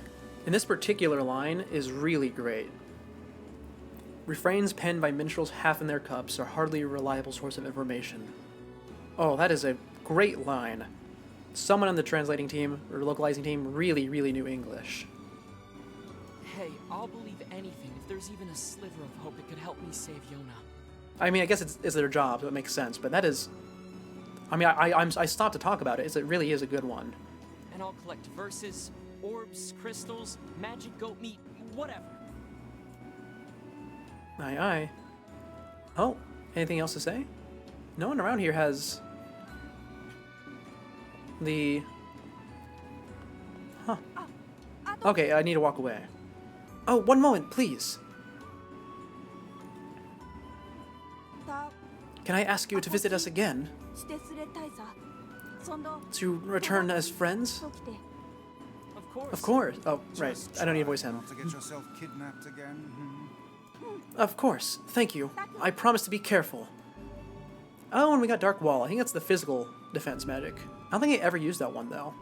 and this particular line is really great. Refrains penned by minstrels half in their cups are hardly a reliable source of information. Oh, that is a great line. Someone on the translating team, or localizing team, really knew English. Hey, I'll believe anything if there's even a sliver of hope it could help me save Yona. I mean, I guess it's their job, so it makes sense, but that is... I mean, I stopped to talk about it. It really is a good one. And I'll collect verses, orbs, crystals, magic goat meat, whatever. Aye. Oh, anything else to say? No one around here has... the... Huh. Okay, I need to walk away. Oh, one moment, please. Can I ask you to visit us again? To return as friends? Of course. Of course. Oh, right. Just I don't need to try voice him. not to get yourself kidnapped again. Of course. Thank you. I promise to be careful. Oh, and we got Dark Wall. I think that's the physical defense magic. I don't think I ever used that one, though.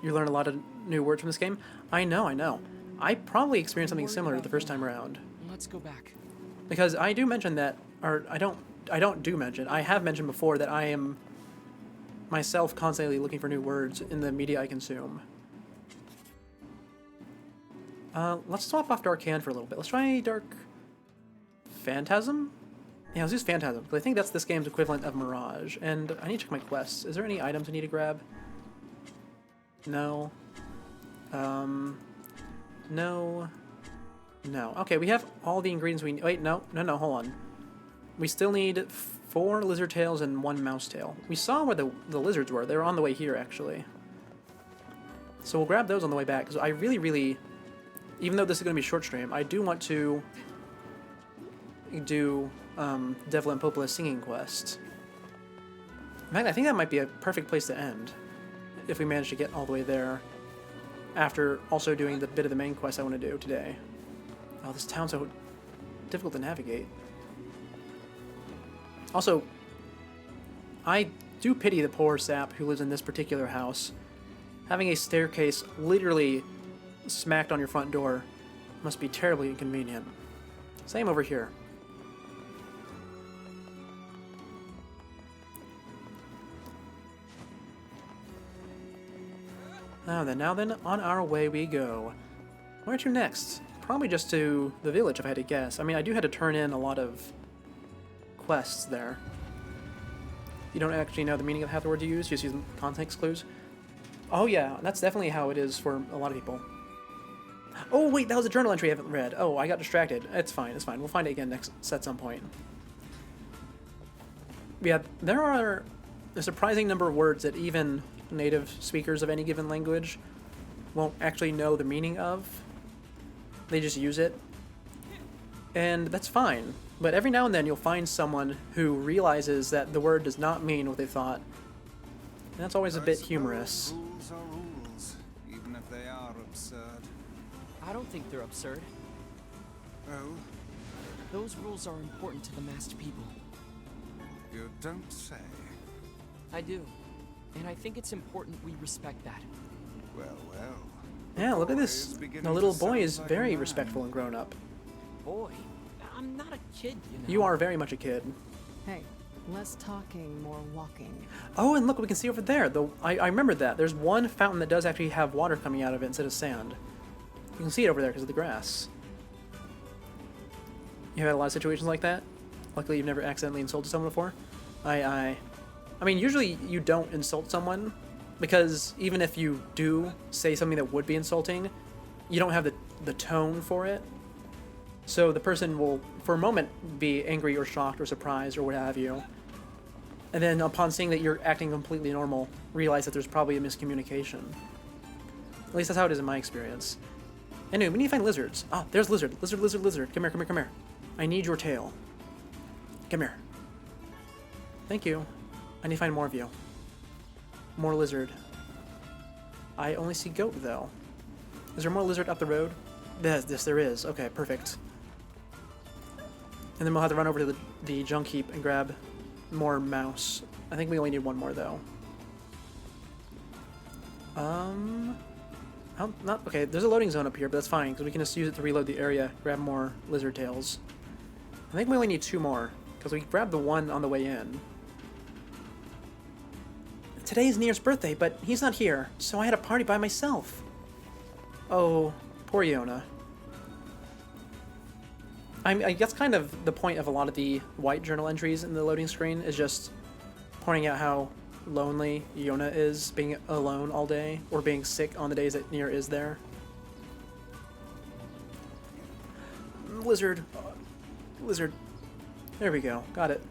You learn a lot of new words from this game. I know. I probably experienced something similar the first time around. Let's go back. Because I do mention that, or I have mentioned before that I am myself constantly looking for new words in the media I consume. Let's swap off Dark Hand for a little bit. Let's try Dark Phantasm? Yeah, let's use Phantasm, because I think that's this game's equivalent of Mirage. And I need to check my quests. Is there any items I need to grab? No. No. Okay, we have all the ingredients we need. Wait, no, hold on. We still need 4 lizard tails and 1 mouse tail. We saw where the lizards were. They were on the way here, actually. So we'll grab those on the way back, because I really, even though this is going to be a short stream, I do want to do Devil and Popola singing quest. In fact, I think that might be a perfect place to end, if we manage to get all the way there, after also doing the bit of the main quest I want to do today. Oh, this town's so difficult to navigate. Also, I do pity the poor sap who lives in this particular house. Having a staircase literally smacked on your front door must be terribly inconvenient. Same over here. Now then, on our way we go. Where to next? Probably just to the village, if I had to guess. I mean, I do have to turn in a lot of quests there. You don't actually know the meaning of half the words you use, just use context clues. Oh yeah, that's definitely how it is for a lot of people. Oh wait, that was a journal entry I haven't read. Oh, I got distracted. It's fine. We'll find it again at some point. Yeah, there are a surprising number of words that even native speakers of any given language won't actually know the meaning of. They just use it. And that's fine. But every now and then you'll find someone who realizes that the word does not mean what they thought. And that's always a bit humorous. Rules are rules, even if they are absurd. I don't think they're absurd. Oh, Those rules are important to the masked people. you don't say. I do. And I think it's important we respect that. Well. Yeah, look at Boy this. is beginning The little to boy sound is like a very man. respectful and grown up. Boy, I'm not a kid, you know. You are very much a kid. Hey, less talking, more walking. Oh, and look what we can see over there. I remember that. There's one fountain that does actually have water coming out of it instead of sand. You can see it over there because of the grass. You had a lot of situations like that? Luckily you've never accidentally insulted someone before? Aye. I mean, usually you don't insult someone, because even if you do say something that would be insulting, you don't have the tone for it. So the person will, for a moment, be angry or shocked or surprised or what have you. And then upon seeing that you're acting completely normal, realize that there's probably a miscommunication. At least that's how it is in my experience. Anyway, we need to find lizards. Ah, there's lizard. Lizard, lizard, lizard. Come here, come here, come here. I need your tail. Come here. Thank you. I need to find more of you. More lizard. I only see goat, though. Is there more lizard up the road? Yes, there is. Okay, perfect. And then we'll have to run over to the junk heap and grab more mouse. I think we only need one more, though. Okay, there's a loading zone up here, but that's fine, because we can just use it to reload the area, grab more lizard tails. I think we only need 2 more, because we grabbed the one on the way in. Today's Nier's birthday, but he's not here, so I had a party by myself. Oh, poor Yona. I guess kind of the point of a lot of the white journal entries in the loading screen is just pointing out how lonely Yona is being alone all day, or being sick on the days that Nier is there. Lizard. Lizard. There we go. Got it.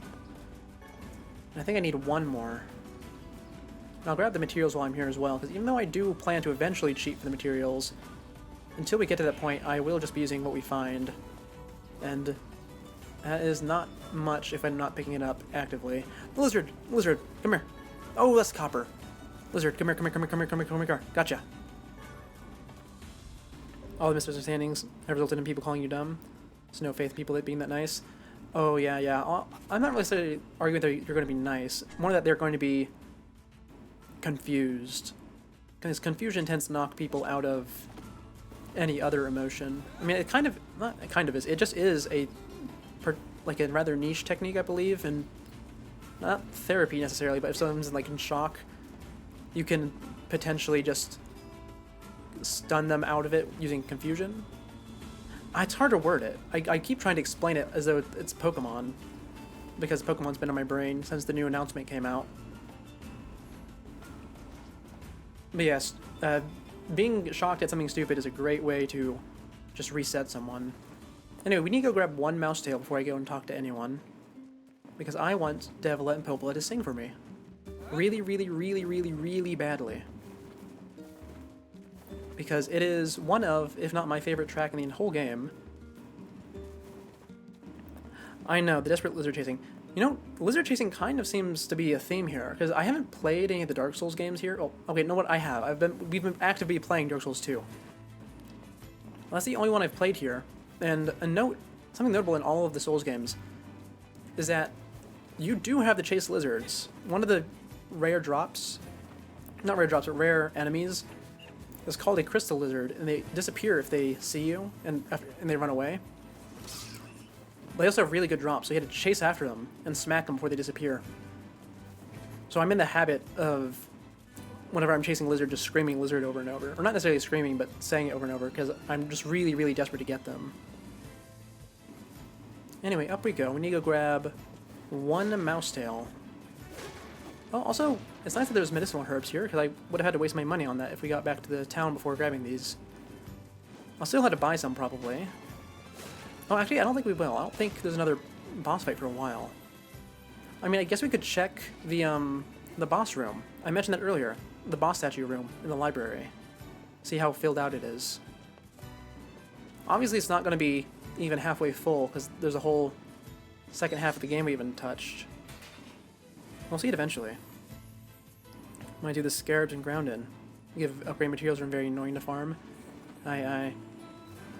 And I think I need 1 more. And I'll grab the materials while I'm here as well, because even though I do plan to eventually cheat for the materials, until we get to that point, I will just be using what we find. And that is not much if I'm not picking it up actively. Lizard! Lizard! Come here! Oh, that's copper! Lizard, come here, come here, come here, come here, come here, come here, gotcha! All the misunderstandings have resulted in people calling you dumb. There's no faith in people being that nice. Oh, yeah, yeah. I'm not really arguing that you're going to be nice. More that they're going to be confused. Because confusion tends to knock people out of any other emotion. I mean, it kind of, not it kind of is, it just is like a rather niche technique, I believe, and not therapy necessarily, but if someone's like in shock, you can potentially just stun them out of it using confusion. It's hard to word it. I keep trying to explain it as though it's Pokemon, because Pokemon's been on my brain since the new announcement came out. But yes, being shocked at something stupid is a great way to just reset someone. Anyway, we need to go grab 1 mouse tail before I go and talk to anyone, because I want Devilet and Popola to sing for me. Really, really, really, really, really badly. Because it is one of, if not my favorite track in the whole game. I know, the desperate lizard chasing. You know, lizard chasing kind of seems to be a theme here, because I haven't played any of the Dark Souls games here. Oh, okay, you know what? I have. We've been actively playing Dark Souls 2. Well, that's the only one I've played here. And something notable in all of the Souls games is that you do have to chase lizards. One of the rare drops, not rare drops, but rare enemies, is called a crystal lizard, and they disappear if they see you and they run away. They also have really good drops, so you had to chase after them and smack them before they disappear. So I'm in the habit of, whenever I'm chasing lizard, just screaming lizard over and over. Or not necessarily screaming, but saying it over and over, because I'm just really, really desperate to get them. Anyway, up we go. We need to go grab 1 mouse tail. Oh, also, it's nice that there's medicinal herbs here, because I would have had to waste my money on that if we got back to the town before grabbing these. I'll still have to buy some, probably. Oh, actually, I don't think we will. I don't think there's another boss fight for a while. I mean, I guess we could check the boss room. I mentioned that earlier. The boss statue room in the library. See how filled out it is. Obviously, it's not going to be even halfway full, because there's a whole second half of the game we haven't touched. We'll see it eventually. When I do the scarabs and ground in. Give upgrade materials are very annoying to farm. Well,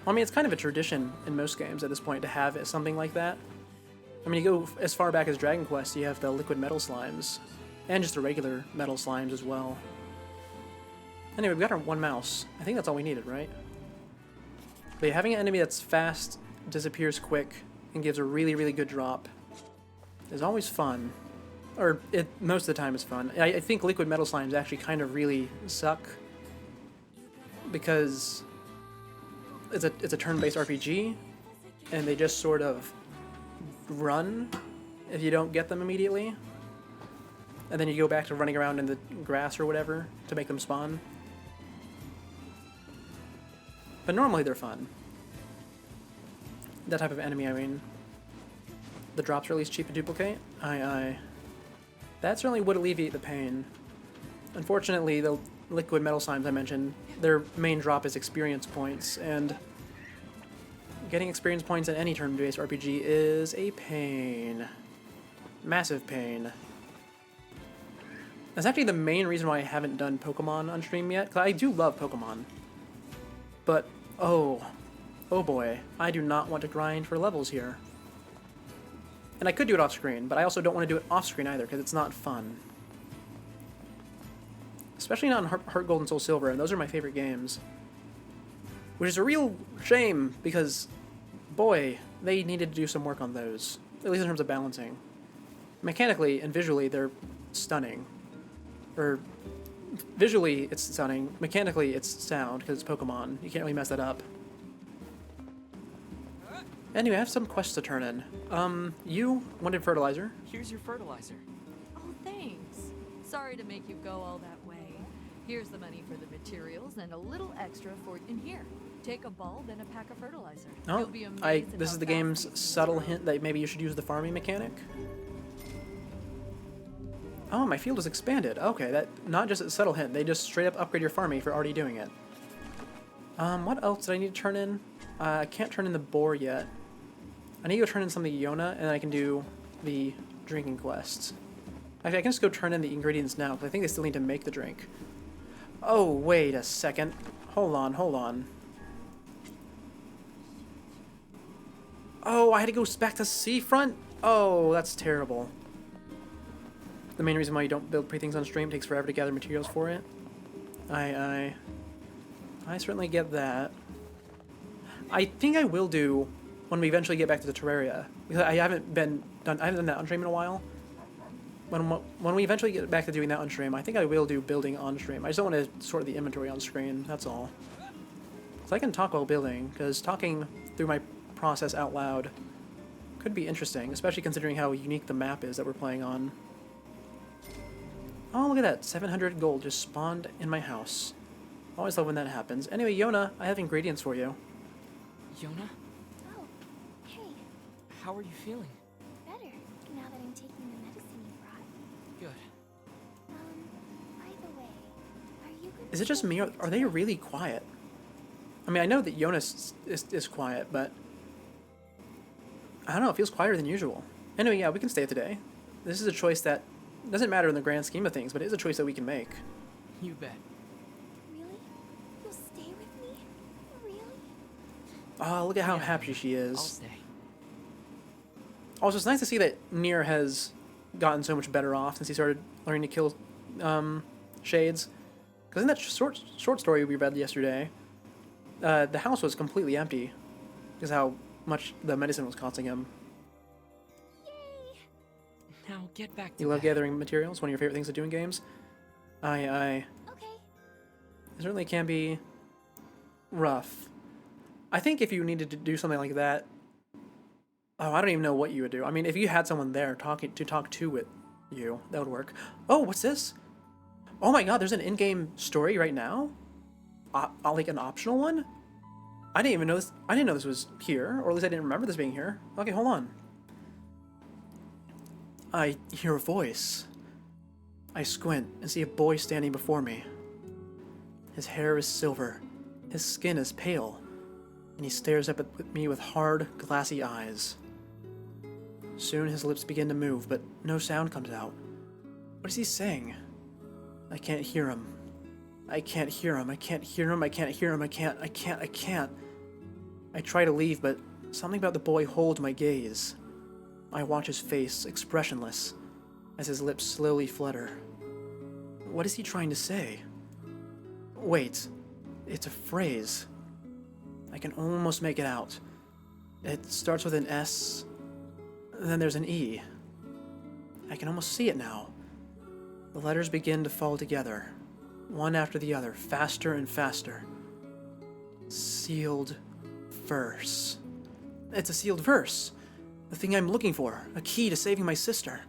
I mean, it's kind of a tradition in most games at this point to have something like that. I mean, you go as far back as Dragon Quest, you have the liquid metal slimes. And just the regular metal slimes as well. Anyway, we got our 1 mouse. I think that's all we needed, right? But yeah, having an enemy that's fast, disappears quick, and gives a really, really good drop is always fun. Or, most of the time is fun. I think liquid metal slimes actually kind of really suck, because it's a turn-based RPG, and they just sort of run if you don't get them immediately. and then you go back to running around in the grass or whatever to make them spawn. But normally they're fun. That type of enemy, I mean. The drops are at least cheap to duplicate. Aye. That certainly would alleviate the pain. Unfortunately, the liquid metal slimes I mentioned, their main drop is experience points, and getting experience points in any turn-based RPG is a pain. Massive pain. That's actually the main reason why I haven't done Pokemon on stream yet, because I do love Pokemon. But, oh boy, I do not want to grind for levels here. And I could do it off-screen, but I also don't want to do it off-screen either, because it's not fun. Especially not in Heart Gold and Soul Silver, and those are my favorite games. Which is a real shame, because, boy, they needed to do some work on those. At least in terms of balancing. Mechanically and visually, they're stunning. Or, visually, it's stunning. Mechanically, it's sound, because it's Pokemon. You can't really mess that up. Anyway, I have some quests to turn in. You wanted fertilizer. Here's your fertilizer. Oh, thanks. Sorry to make you go all that way. Here's the money for the materials and a little extra for in here. Take a bulb and a pack of fertilizer. Oh, You'll be amazed this at is the how fast game's these things subtle grow. hint that maybe you should use the farming mechanic. Oh, my field is expanded. Okay, that not just a subtle hint. They just straight up upgrade your farming for already doing it. What else did I need to turn in? I can't turn in the boar yet. I need to go turn in some of the Yona, and then I can do the drinking quests. Actually, I can just go turn in the ingredients now, because I think they still need to make the drink. Oh, wait a second. Hold on. Oh, I had to go back to Seafront? Oh, that's terrible. The main reason why you don't build pre-things on stream, takes forever to gather materials for it. I certainly get that. I think I will do when we eventually get back to the Terraria, because I haven't done that on stream in a while. When we eventually get back to doing that on stream, I think I will do building on stream. I just don't want to sort the inventory on screen, that's all. So I can talk while building, because talking through my process out loud could be interesting, especially considering how unique the map is that we're playing on. Oh, look at that, 700 gold just spawned in my house. Always love when that happens. Anyway, Yona, I have ingredients for you. Yona, Oh, hey, how are you feeling? better now that I'm taking the medicine you brought. Good. By the way, are you gonna Is it just me, or are they really quiet? I mean, I know that Jonas is quiet, but I don't know, it feels quieter than usual. Anyway, yeah, we can stay today. This is a choice that doesn't matter in the grand scheme of things, but it is a choice that we can make. You bet. Really? You'll stay with me? Really? Oh, look at how Yeah, happy she I'll is. stay. Also, it's nice to see that Nier has gotten so much better off since he started learning to kill shades. Because in that short story we read yesterday, the house was completely empty because how much the medicine was costing him. Yay! Now get back to You love bed. gathering materials, one of your favorite things to do in games? Aye. Okay. It certainly can be rough. I think if you needed to do something like that, oh, I don't even know what you would do. I mean, if you had someone there talk to with you, that would work. Oh, what's this? Oh my god, there's an in-game story right now? Like an optional one? I didn't even know this. I didn't know this was here, or at least I didn't remember this being here. Okay, hold on. I hear a voice. I squint and see a boy standing before me. His hair is silver, his skin is pale, and he stares up at me with hard, glassy eyes. Soon his lips begin to move, but no sound comes out. What is he saying? I can't hear him. I can't hear him. I can't hear him. I can't hear him. I can't. I try to leave, but something about the boy holds my gaze. I watch his face, expressionless, as his lips slowly flutter. What is he trying to say? Wait, it's a phrase. I can almost make it out. It starts with an S, then there's an E. I can almost see it now. The letters begin to fall together, one after the other, faster and faster. Sealed verse. It's a sealed verse. The thing I'm looking for, a key to saving my sister.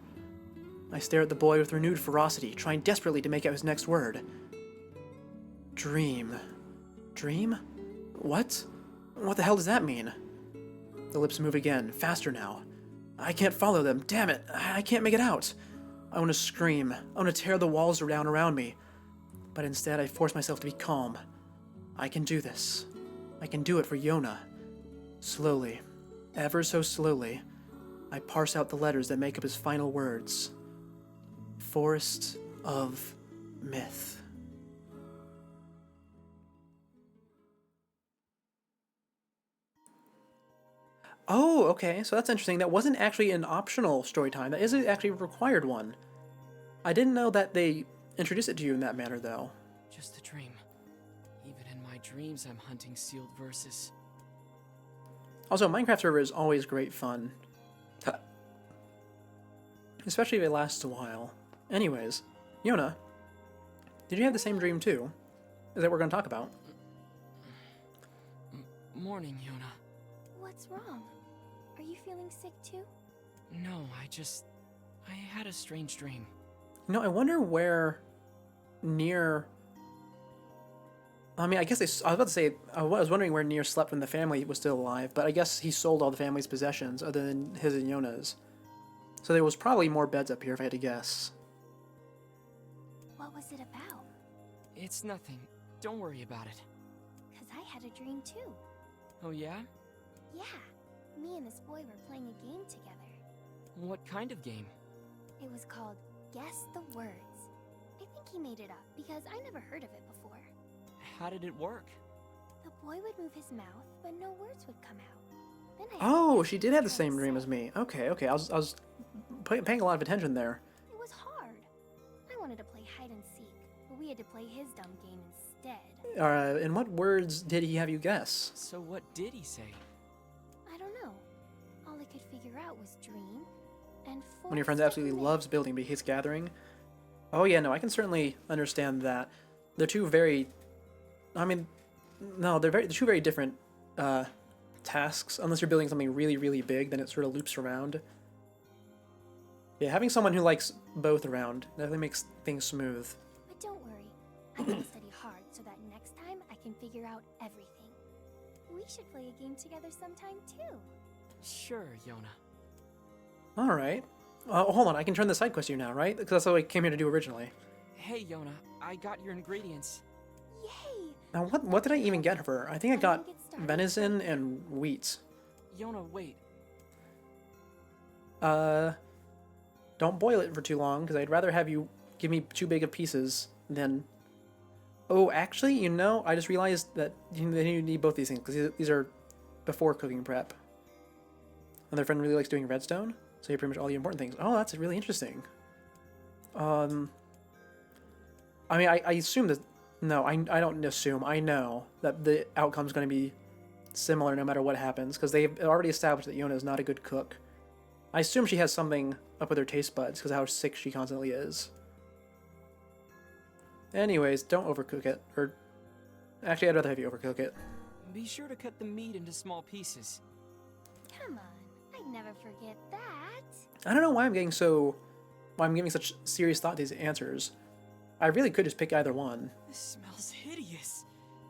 I stare at the boy with renewed ferocity, trying desperately to make out his next word. Dream. Dream? What? What the hell does that mean? The lips move again, faster now. I can't follow them, damn it! I can't make it out! I want to scream. I want to tear the walls down around me. But instead, I force myself to be calm. I can do this. I can do it for Yona. Slowly, ever so slowly, I parse out the letters that make up his final words. Forest of Myth. Oh, okay, so that's interesting. That wasn't actually an optional story time. That is actually a required one. I didn't know that they introduced it to you in that manner, though. Just a dream. Even in my dreams, I'm hunting sealed verses. Also, Minecraft server is always great fun. Especially if it lasts a while. Anyways, Yona, did you have the same dream too? Is that what we're going to talk about? Morning, Yona. What's wrong? Are you feeling sick too? No, I had a strange dream. You know, I wonder where Nier... I mean, I guess I was about to say, I was wondering where Nier slept when the family was still alive, but I guess he sold all the family's possessions other than his and Yona's. So there was probably more beds up here if I had to guess. What was it about? It's nothing. Don't worry about it. 'Cause I had a dream too. Oh yeah? Yeah, me and this boy were playing a game together. What kind of game? It was called Guess the Words. I think he made it up because I never heard of it before. How did it work? The boy would move his mouth, but no words would come out. Then I had to Oh, guess she what did he have the was trying same to dream say. as me. Okay. I was paying a lot of attention there. It was hard. I wanted to play hide and seek, but we had to play his dumb game instead. And what words did he have you guess? So what did he say? I don't know. All I could figure out was dream and One of your friends forest of absolutely myth. loves building but hates gathering. Oh yeah, no, I can certainly understand that. They're two very... I mean, no, they're two very different tasks. Unless you're building something really, really big, then it sort of loops around. Yeah, having someone who likes both around definitely makes things smooth. But don't worry. I can study hard so that next time I can figure out everything. We should play a game together sometime too. Sure, Yona. Alright. Hold on, I can turn the side quest to you now, right? Because that's what I came here to do originally. Hey, Yona, I got your ingredients. Yay! Now, what did I even get for her? I think I got Get started. venison and wheat. Yona, wait. Don't boil it for too long, because I'd rather have you give me too big of pieces than... Oh, actually, you know, I just realized that you need both these things, because these are before cooking prep. Another friend really likes doing redstone, so you have pretty much all the important things. Oh, that's really interesting. I mean, I assume that... No, I don't assume. I know that the outcome's going to be similar no matter what happens, because they've already established that Yona is not a good cook. I assume she has something up with her taste buds, because of how sick she constantly is. Anyways, don't overcook it. Or, actually, I'd rather have you overcook it. Be sure to cut the meat into small pieces. Come on, I'd never forget that. I don't know why I'm giving such serious thought to these answers. I really could just pick either one. This smells hideous.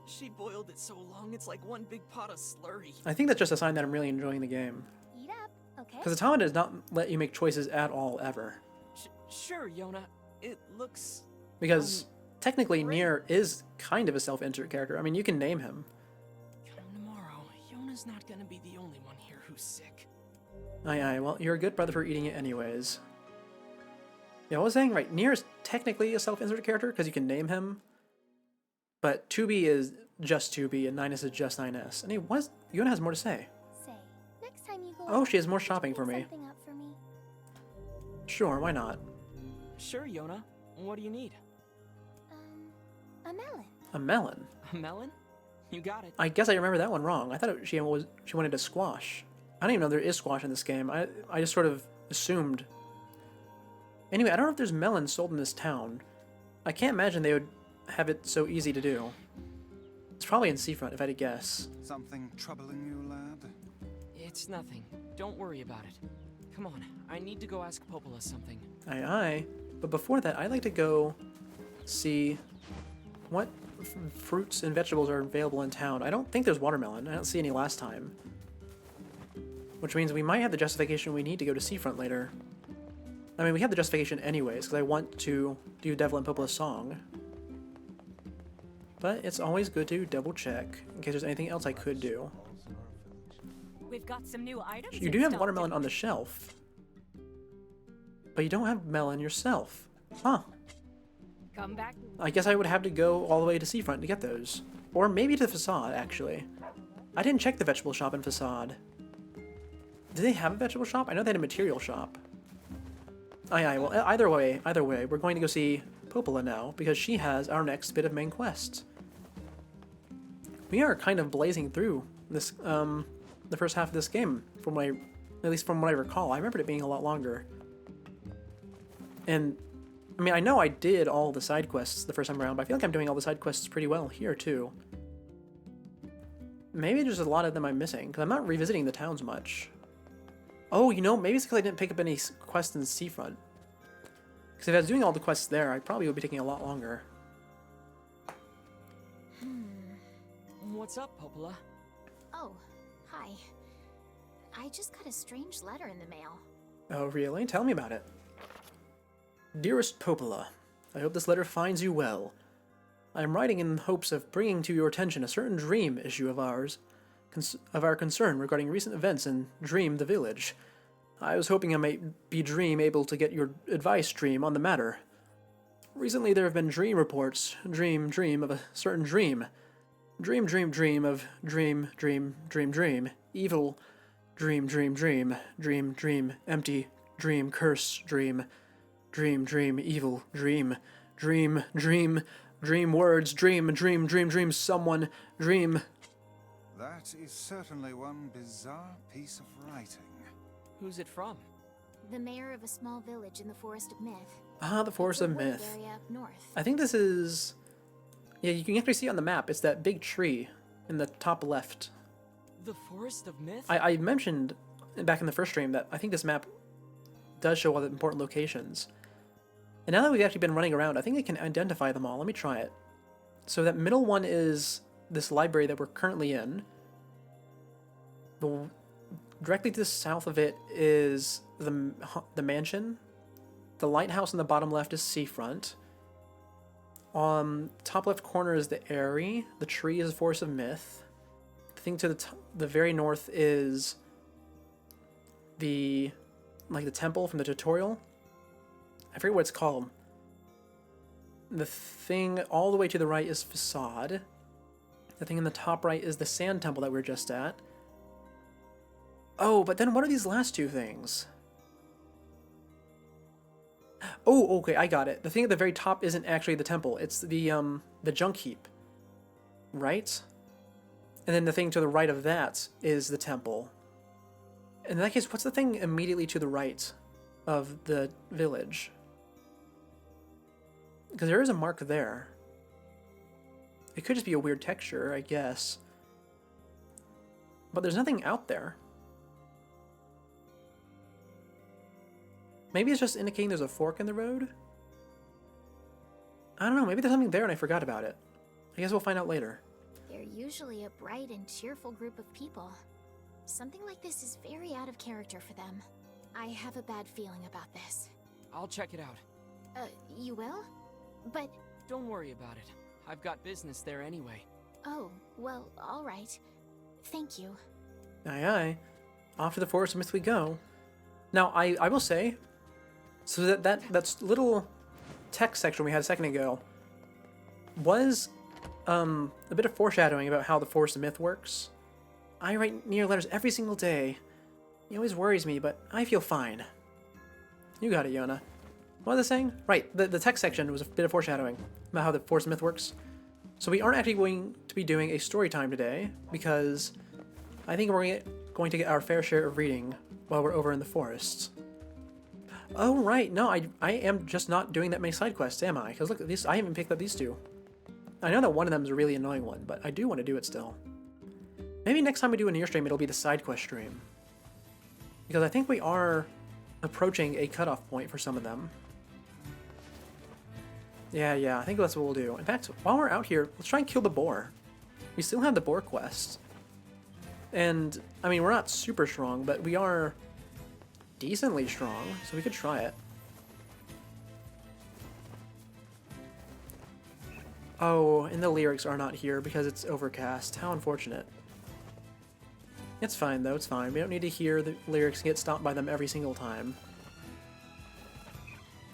She boiled it so long it's like one big pot of slurry. I think that's just a sign that I'm really enjoying the game. Eat up, okay? Because Automata does not let you make choices at all, ever. Sure, Yona. It looks... Because technically Nier is kind of a self-insert character. I mean, you can name him. Come tomorrow, Yona's not gonna be the only one here who's sick. Aye, well, you're a good brother for eating it anyways. Yeah, I was saying, right, Nier is technically a self-insert character, because you can name him. But 2B is just 2B, and 9S is just 9S. And Yona has more to say. Say, next time you go Oh, out, she has more would you shopping for pick me. something up for me? Sure, why not? Sure, Yona. What do you need? A melon. A melon? A melon? You got it. I guess I remember that one wrong. I thought she wanted a squash. I don't even know there is squash in this game. I just sort of assumed. Anyway, I don't know if there's melons sold in this town. I can't imagine they would have it so easy to do. It's probably in Seafront, if I had to guess. Something troubling you, lad? It's nothing. Don't worry about it. Come on, I need to go ask Popola something. Aye, aye. But before that, I'd like to go see what fruits and vegetables are available in town. I don't think there's watermelon. I don't see any last time. Which means we might have the justification we need to go to Seafront later. I mean, we have the justification anyways, because I want to do Devil and Popola's song. But it's always good to double check in case there's anything else I could do. We've got some new items. You do have watermelon on the shelf. But you don't have melon yourself. Huh. Come back. I guess I would have to go all the way to Seafront to get those. Or maybe to Facade, actually. I didn't check the vegetable shop in Facade. Did they have a vegetable shop? I know they had a material shop. Aye, aye. Well, either way, we're going to go see Popola now, because she has our next bit of main quest. We are kind of blazing through this, the first half of this game, at least from what I recall. I remembered it being a lot longer. And, I mean, I know I did all the side quests the first time around, but I feel like I'm doing all the side quests pretty well here, too. Maybe there's a lot of them I'm missing, because I'm not revisiting the towns much. Oh, you know, maybe it's because I didn't pick up any quests in Seafront. Because if I was doing all the quests there, I probably would be taking a lot longer. What's up, Popola? Oh, hi. I just got a strange letter in the mail. Oh, really? Tell me about it. Dearest Popola, I hope this letter finds you well. I am writing in hopes of bringing to your attention a certain dream issue of our concern regarding recent events in Dream the Village. I was hoping I might be able to get your advice, Dream, on the matter. Recently there have been dream reports, dream of a certain dream. Dream of dream, evil, dream, empty, dream, curse, dream, evil, dream words, dream, someone, dream. That is certainly one bizarre piece of writing. Who's it from? The mayor of a small village in the Forest of Myth. Ah, the Forest of It's a wooded Myth. area up north. I think this is... Yeah, you can actually see on the map, it's that big tree in the top left. The Forest of Myth? I mentioned back in the first stream that I think this map does show all the important locations. And now that we've actually been running around, I think I can identify them all. Let me try it. So that middle one is this library that we're currently in. Directly to the south of it is the mansion. The lighthouse in the bottom left is Seafront. Top left corner is the Eyrie. The tree is Forest of Myth. The thing to the very north is the temple from the tutorial. I forget what it's called. The thing all the way to the right is Facade. The thing in the top right is the Sand Temple that we were just at. Oh, but then what are these last two things? Oh, okay, I got it. The thing at the very top isn't actually the temple. It's the junk heap. Right? And then the thing to the right of that is the temple. In that case, what's the thing immediately to the right of the village? Because there is a mark there. It could just be a weird texture, I guess. But there's nothing out there. Maybe it's just indicating there's a fork in the road? I don't know, maybe there's something there and I forgot about it. I guess we'll find out later. They're usually a bright and cheerful group of people. Something like this is very out of character for them. I have a bad feeling about this. I'll check it out. You will? But... Don't worry about it. I've got business there anyway. Oh, well, alright. Thank you. Aye aye. Off to the Forest of Myth we go. Now, I will say, so that little text section we had a second ago was a bit of foreshadowing about how the Forest of Myth works. I write Nier letters every single day. It always worries me, but I feel fine. You got it, Yona. What was I saying? Right, the text section was a bit of foreshadowing about how the Forest of Myth works. So we aren't actually going to be doing a story time today, because I think we're going to get our fair share of reading while we're over in the forest. Oh, right, no, I am just not doing that many side quests, am I? Because look, I haven't picked up these two. I know that one of them is a really annoying one, but I do want to do it still. Maybe next time we do a Nier stream, it'll be the side quest stream. Because I think we are approaching a cutoff point for some of them. Yeah, I think that's what we'll do. In fact, while we're out here, let's try and kill the boar. We still have the boar quest. And, I mean, we're not super strong, but we are decently strong, so we could try it. Oh, and the lyrics are not here because it's overcast. How unfortunate. It's fine, though. It's fine. We don't need to hear the lyrics and get stopped by them every single time.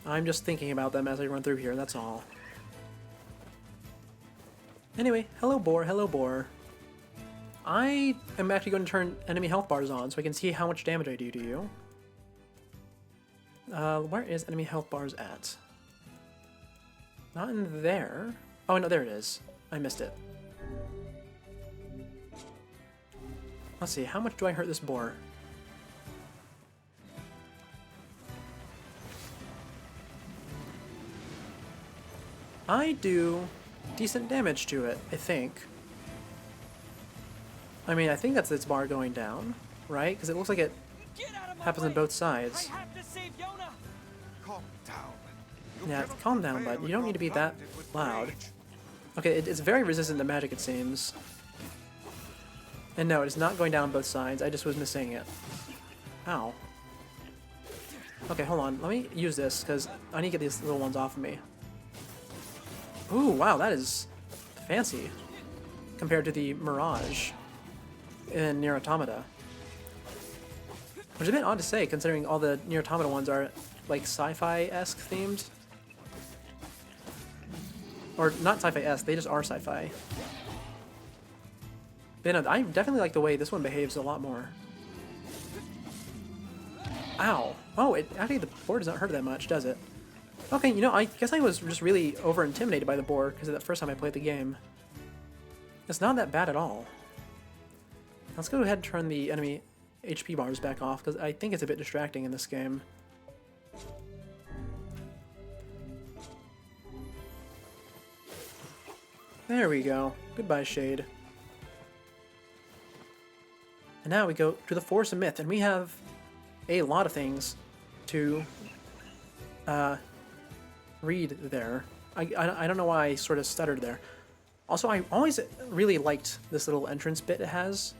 I'm just thinking about them as I run through here, that's all. Anyway, hello boar, hello boar. I am actually going to turn enemy health bars on so I can see how much damage I do to you. Where is enemy health bars at? Not in there. Oh, no, there it is. I missed it. Let's see, how much do I hurt this boar? I do decent damage to it, I think. I mean, I think that's its bar going down, right? Because it looks like it happens on both sides. I have to save Yona. Calm down. You Yeah, cannot calm down, prevail bud. You if don't you're need to be that blinded with loud. rage. Okay, it's very resistant to magic, it seems. And no, it's not going down on both sides. I just was missing it. Ow. Okay, hold on. Let me use this, because I need to get these little ones off of me. Ooh, wow, that is fancy. Compared to the Mirage in Nier Automata. Which is a bit odd to say, considering all the Nier Automata ones are, like, sci-fi-esque themed. Or not sci-fi-esque, they just are sci-fi. But no, I definitely like the way this one behaves a lot more. Ow. Oh, actually the boar does not hurt that much, does it? Okay, you know, I guess I was just really over-intimidated by the boar because of that first time I played the game. It's not that bad at all. Let's go ahead and turn the enemy HP bars back off because I think it's a bit distracting in this game. There we go. Goodbye, Shade. And now we go to the Forest of Myth, and we have a lot of things to read there. I don't know why I sort of stuttered there. Also, I always really liked this little entrance bit it has.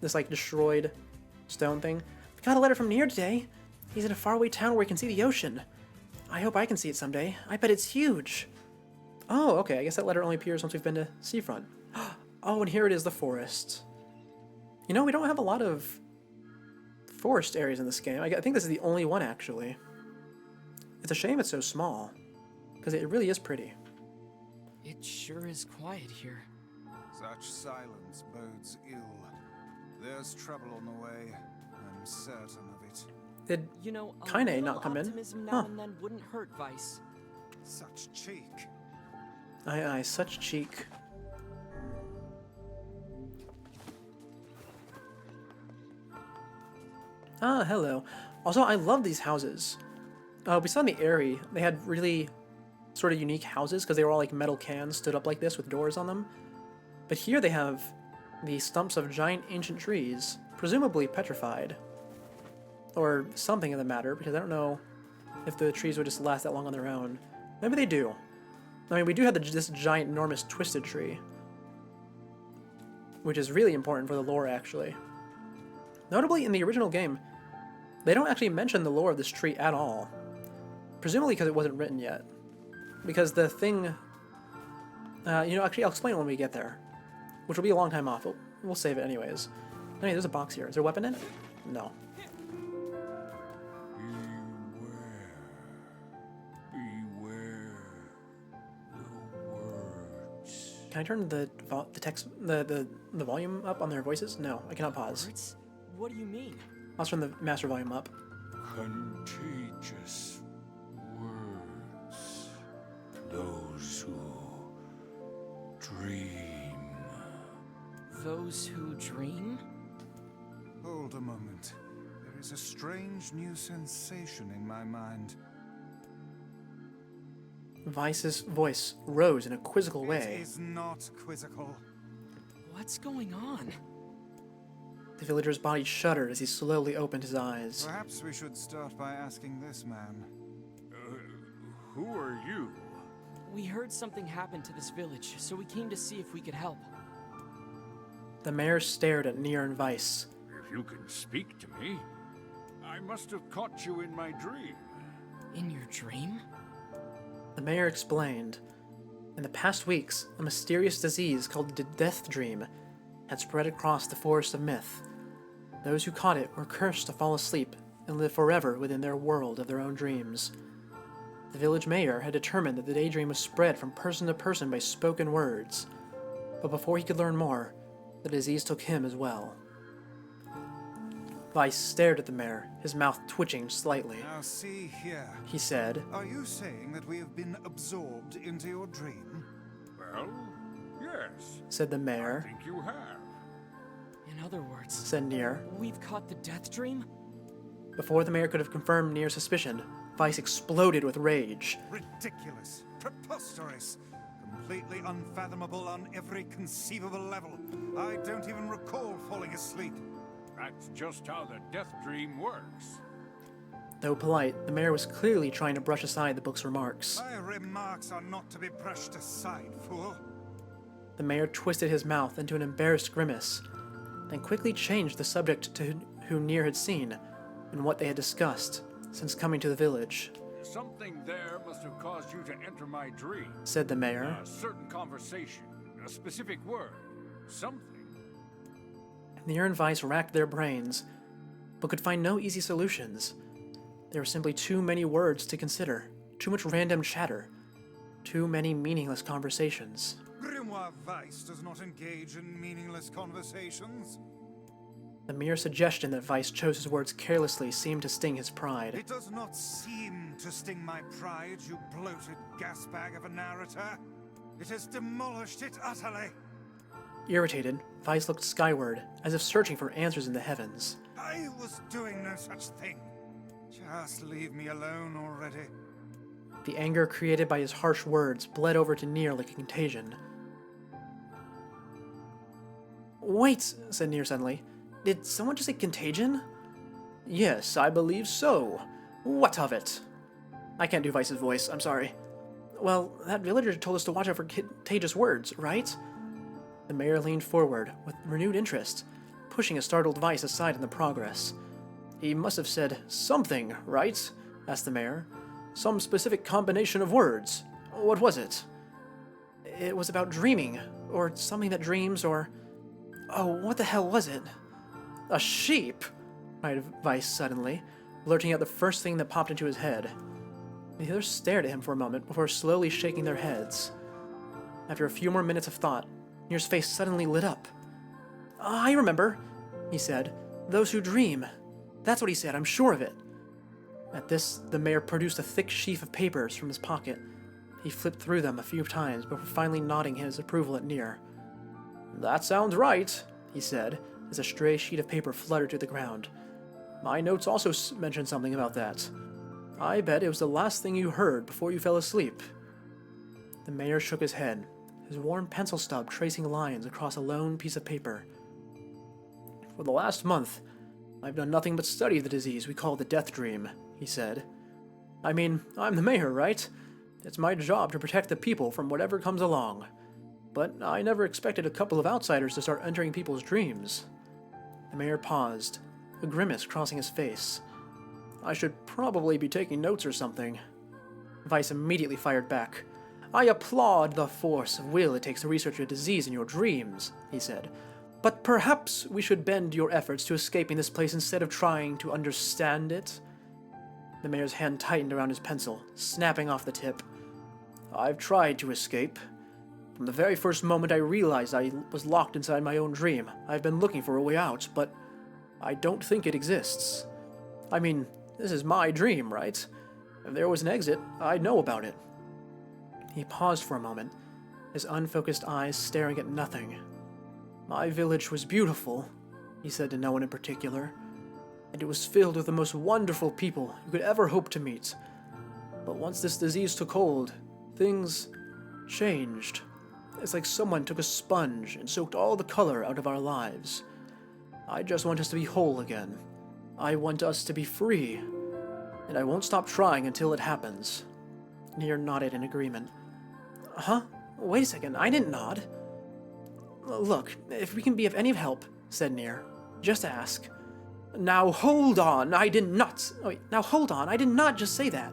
This, like, destroyed stone thing. We got a letter from Nier today. He's in a faraway town where he can see the ocean. I hope I can see it someday. I bet it's huge. Oh, okay. I guess that letter only appears once we've been to Seafront. Oh, and here it is, the forest. You know, we don't have a lot of forest areas in this game. I think this is the only one, actually. It's a shame it's so small, because it really is pretty. It sure is quiet here. Such silence bodes ill. There's trouble on the way. I'm certain of it. Did You know, a Kaine little not come in? optimism now Huh. and then wouldn't hurt, Vice. Such cheek. Aye, such cheek. Ah, hello. Also, I love these houses. We saw in the Airy, they had really sort of unique houses because they were all like metal cans stood up like this with doors on them. But here they have the stumps of giant ancient trees, presumably petrified. Or something of the matter, because I don't know if the trees would just last that long on their own. Maybe they do. I mean, we do have this giant, enormous twisted tree, which is really important for the lore, actually. Notably, in the original game, they don't actually mention the lore of this tree at all. Presumably because it wasn't written yet. Because the thing... you know, actually, I'll explain when we get there. Which will be a long time off. We'll save it anyways. Hey, there's a box here. Is there a weapon in it? No. Beware the words. Can I turn the text, the volume up on their voices? No, I cannot pause. Words? What do you mean? I'll turn the master volume up. Contagious words. Those who dream. Those who dream? Hold a moment. There is a strange new sensation in my mind. Vice's voice rose in a quizzical way. It is not quizzical. What's going on? The villager's body shuddered as he slowly opened his eyes. Perhaps we should start by asking this man. Who are you? We heard something happened to this village, so we came to see if we could help. The mayor stared at Nier and Weiss. If you can speak to me, I must have caught you in my dream. In your dream? The mayor explained. In the past weeks, a mysterious disease called the Death Dream had spread across the Forest of Myth. Those who caught it were cursed to fall asleep and live forever within their world of their own dreams. The village mayor had determined that the daydream was spread from person to person by spoken words, but before he could learn more, the disease took him as well. Weiss stared at the mayor, his mouth twitching slightly. Now see here. He said, Are you saying that we have been absorbed into your dream? Well, yes. said the I mayor. think you have. In other words, Said Nier. we've caught the death dream? Before the mayor could have confirmed Nier's suspicion, Weiss exploded with rage. Ridiculous. Preposterous. Completely unfathomable on every conceivable level. I don't even recall falling asleep. That's just how the death dream works. Though polite, the mayor was clearly trying to brush aside the book's remarks. My remarks are not to be brushed aside, fool. The mayor twisted his mouth into an embarrassed grimace, then quickly changed the subject to who Nier had seen and what they had discussed since coming to the village. Something there must have caused you to enter my dream. Said the mayor. A certain conversation, a specific word, something. Nier and Weiss racked their brains, but could find no easy solutions. There were simply too many words to consider, too much random chatter, too many meaningless conversations. Grimoire Weiss does not engage in meaningless conversations. The mere suggestion that Weiss chose his words carelessly seemed to sting his pride. It does not seem to sting my pride, you bloated gasbag of a narrator. It has demolished it utterly. Irritated, Weiss looked skyward, as if searching for answers in the heavens. I was doing no such thing. Just leave me alone already. The anger created by his harsh words bled over to Nier like a contagion. Wait, said Nier suddenly. Did someone just say contagion? Yes, I believe so. What of it? I can't do Weiss's voice, I'm sorry. Well, that villager told us to watch out for contagious words, right? The mayor leaned forward with renewed interest, pushing a startled Weiss aside in the progress. He must have said something, right? Asked the mayor. Some specific combination of words. What was it? It was about dreaming, or something that dreams, or... Oh, what the hell was it? A sheep, cried Weiss suddenly, blurting out the first thing that popped into his head. The others stared at him for a moment before slowly shaking their heads. After a few more minutes of thought, Nier's face suddenly lit up. I remember, he said. Those who dream. That's what he said, I'm sure of it. At this, the mayor produced a thick sheaf of papers from his pocket. He flipped through them a few times before finally nodding his approval at Nier. That sounds right, he said, as a stray sheet of paper fluttered to the ground. My notes also mention something about that. I bet it was the last thing you heard before you fell asleep. The mayor shook his head, his worn pencil stub tracing lines across a lone piece of paper. For the last month, I've done nothing but study the disease we call the Death Dream, he said. I mean, I'm the mayor, right? It's my job to protect the people from whatever comes along. But I never expected a couple of outsiders to start entering people's dreams. The mayor paused, a grimace crossing his face. I should probably be taking notes or something. Weiss immediately fired back. I applaud the force of will it takes to research a disease in your dreams, he said. But perhaps we should bend your efforts to escaping this place instead of trying to understand it. The mayor's hand tightened around his pencil, snapping off the tip. I've tried to escape. From the very first moment I realized I was locked inside my own dream, I've been looking for a way out, but I don't think it exists. I mean, this is my dream, right? If there was an exit, I'd know about it. He paused for a moment, his unfocused eyes staring at nothing. My village was beautiful, he said to no one in particular, and it was filled with the most wonderful people you could ever hope to meet. But once this disease took hold, things changed. It's like someone took a sponge and soaked all the color out of our lives. I just want us to be whole again. I want us to be free. And I won't stop trying until it happens. Nier nodded in agreement. Huh? Wait a second, I didn't nod. Look, if we can be of any help, said Nier, just ask. Now hold on, I did not. Oh, wait, now hold on, I did not just say that.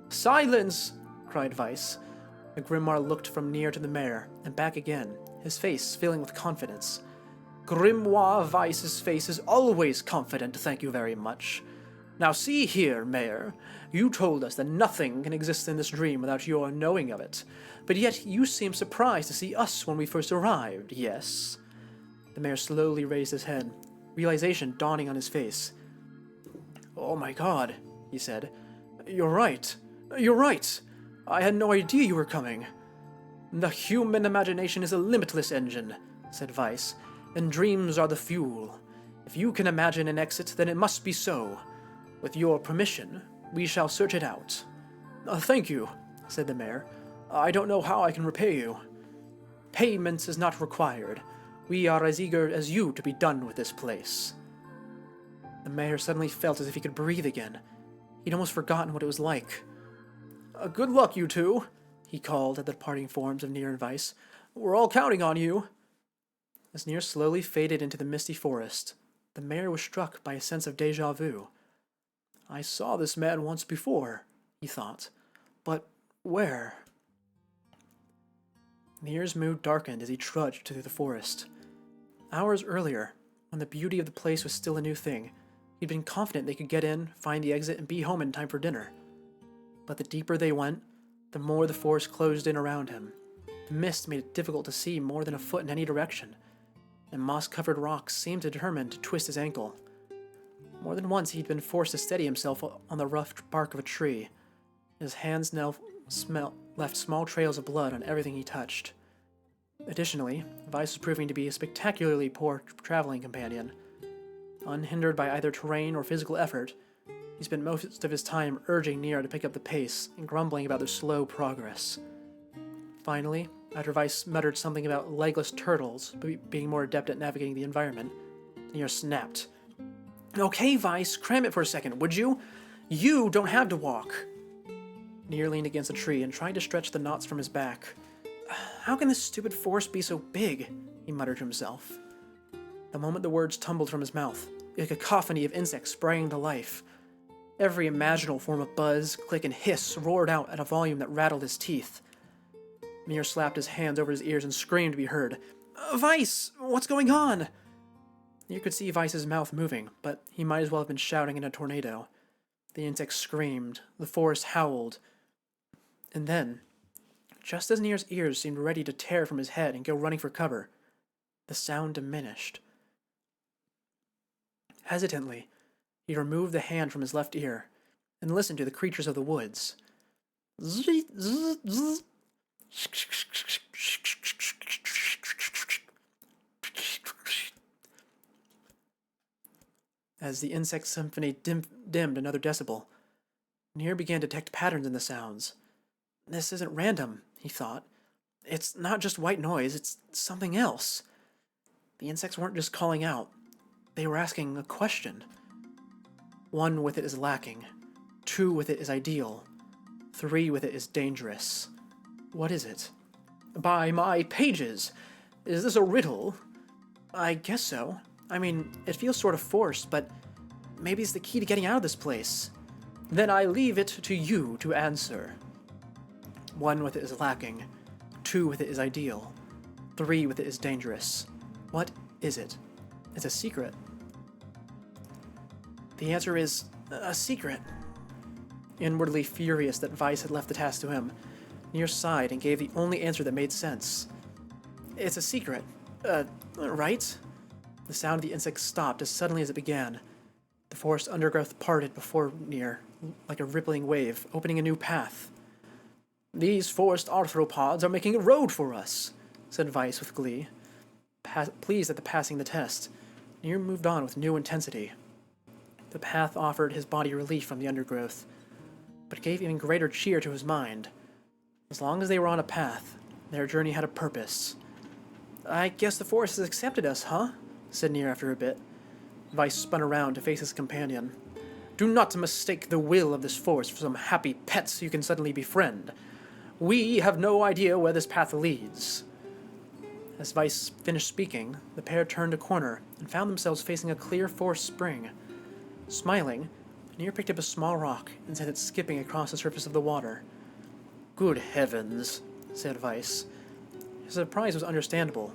Silence! Cried Weiss. The Grimoire looked from Nier to the mayor, and back again, his face filling with confidence. Grimoire Weiss's face is always confident, thank you very much. Now see here, Mayor. You told us that nothing can exist in this dream without your knowing of it. But yet you seem surprised to see us when we first arrived, yes? The mayor slowly raised his head, realization dawning on his face. Oh my god, he said. You're right. You're right. I had no idea you were coming. The human imagination is a limitless engine, said Weiss, and dreams are the fuel. If you can imagine an exit, then it must be so. With your permission, we shall search it out. Thank you, said the mayor. I don't know how I can repay you. Payment is not required. We are as eager as you to be done with this place. The mayor suddenly felt as if he could breathe again. He'd almost forgotten what it was like. Good luck, you two, he called at the departing forms of Nier and Weiss. We're all counting on you. As Nier slowly faded into the misty forest, the mayor was struck by a sense of déjà vu. I saw this man once before, he thought. But where? Nier's mood darkened as he trudged through the forest. Hours earlier, when the beauty of the place was still a new thing, he'd been confident they could get in, find the exit, and be home in time for dinner. But the deeper they went, the more the forest closed in around him. The mist made it difficult to see more than a foot in any direction, and moss-covered rocks seemed determined to twist his ankle. More than once he'd been forced to steady himself on the rough bark of a tree. His hands now left small trails of blood on everything he touched. Additionally, Weiss was proving to be a spectacularly poor traveling companion. Unhindered by either terrain or physical effort, he spent most of his time urging Nier to pick up the pace and grumbling about their slow progress. Finally, after Weiss muttered something about legless turtles being more adept at navigating the environment, Nier snapped. Okay, Weiss, cram it for a second, would you? You don't have to walk. Nier leaned against a tree and tried to stretch the knots from his back. How can this stupid forest be so big? He muttered to himself. The moment the words tumbled from his mouth, a cacophony of insects sprang to life. Every imaginable form of buzz, click, and hiss roared out at a volume that rattled his teeth. Nier slapped his hands over his ears and screamed to be heard. Weiss! What's going on? Nier could see Weiss's mouth moving, but he might as well have been shouting in a tornado. The insects screamed, the forest howled. And then, just as Nier's ears seemed ready to tear from his head and go running for cover, the sound diminished. Hesitantly, he removed the hand from his left ear and listened to the creatures of the woods. As the insect symphony dimmed another decibel, Nier began to detect patterns in the sounds. This isn't random, he thought. It's not just white noise, it's something else. The insects weren't just calling out. They were asking a question. 1 with it is lacking. 2 with it is ideal. 3 with it is dangerous. What is it? By my pages! Is this a riddle? I guess so. I mean, it feels sort of forced, but maybe it's the key to getting out of this place. Then I leave it to you to answer. 1 with it is lacking. 2 with it is ideal. 3 with it is dangerous. What is it? It's a secret. The answer is a secret. Inwardly furious that Weiss had left the task to him, Nier sighed and gave the only answer that made sense. It's a secret. Right? The sound of the insects stopped as suddenly as it began. The forest undergrowth parted before Nier, like a rippling wave, opening a new path. These forest arthropods are making a road for us, said Weiss with glee. Pleased at passing the test, Nier moved on with new intensity. The path offered his body relief from the undergrowth, but gave even greater cheer to his mind. As long as they were on a path, their journey had a purpose. I guess the forest has accepted us, huh? Said Nier after a bit. Weiss spun around to face his companion. Do not mistake the will of this forest for some happy pets you can suddenly befriend. We have no idea where this path leads. As Weiss finished speaking, the pair turned a corner and found themselves facing a clear forest spring. Smiling, Nier picked up a small rock and sent it skipping across the surface of the water. Good heavens, said Weiss. His surprise was understandable.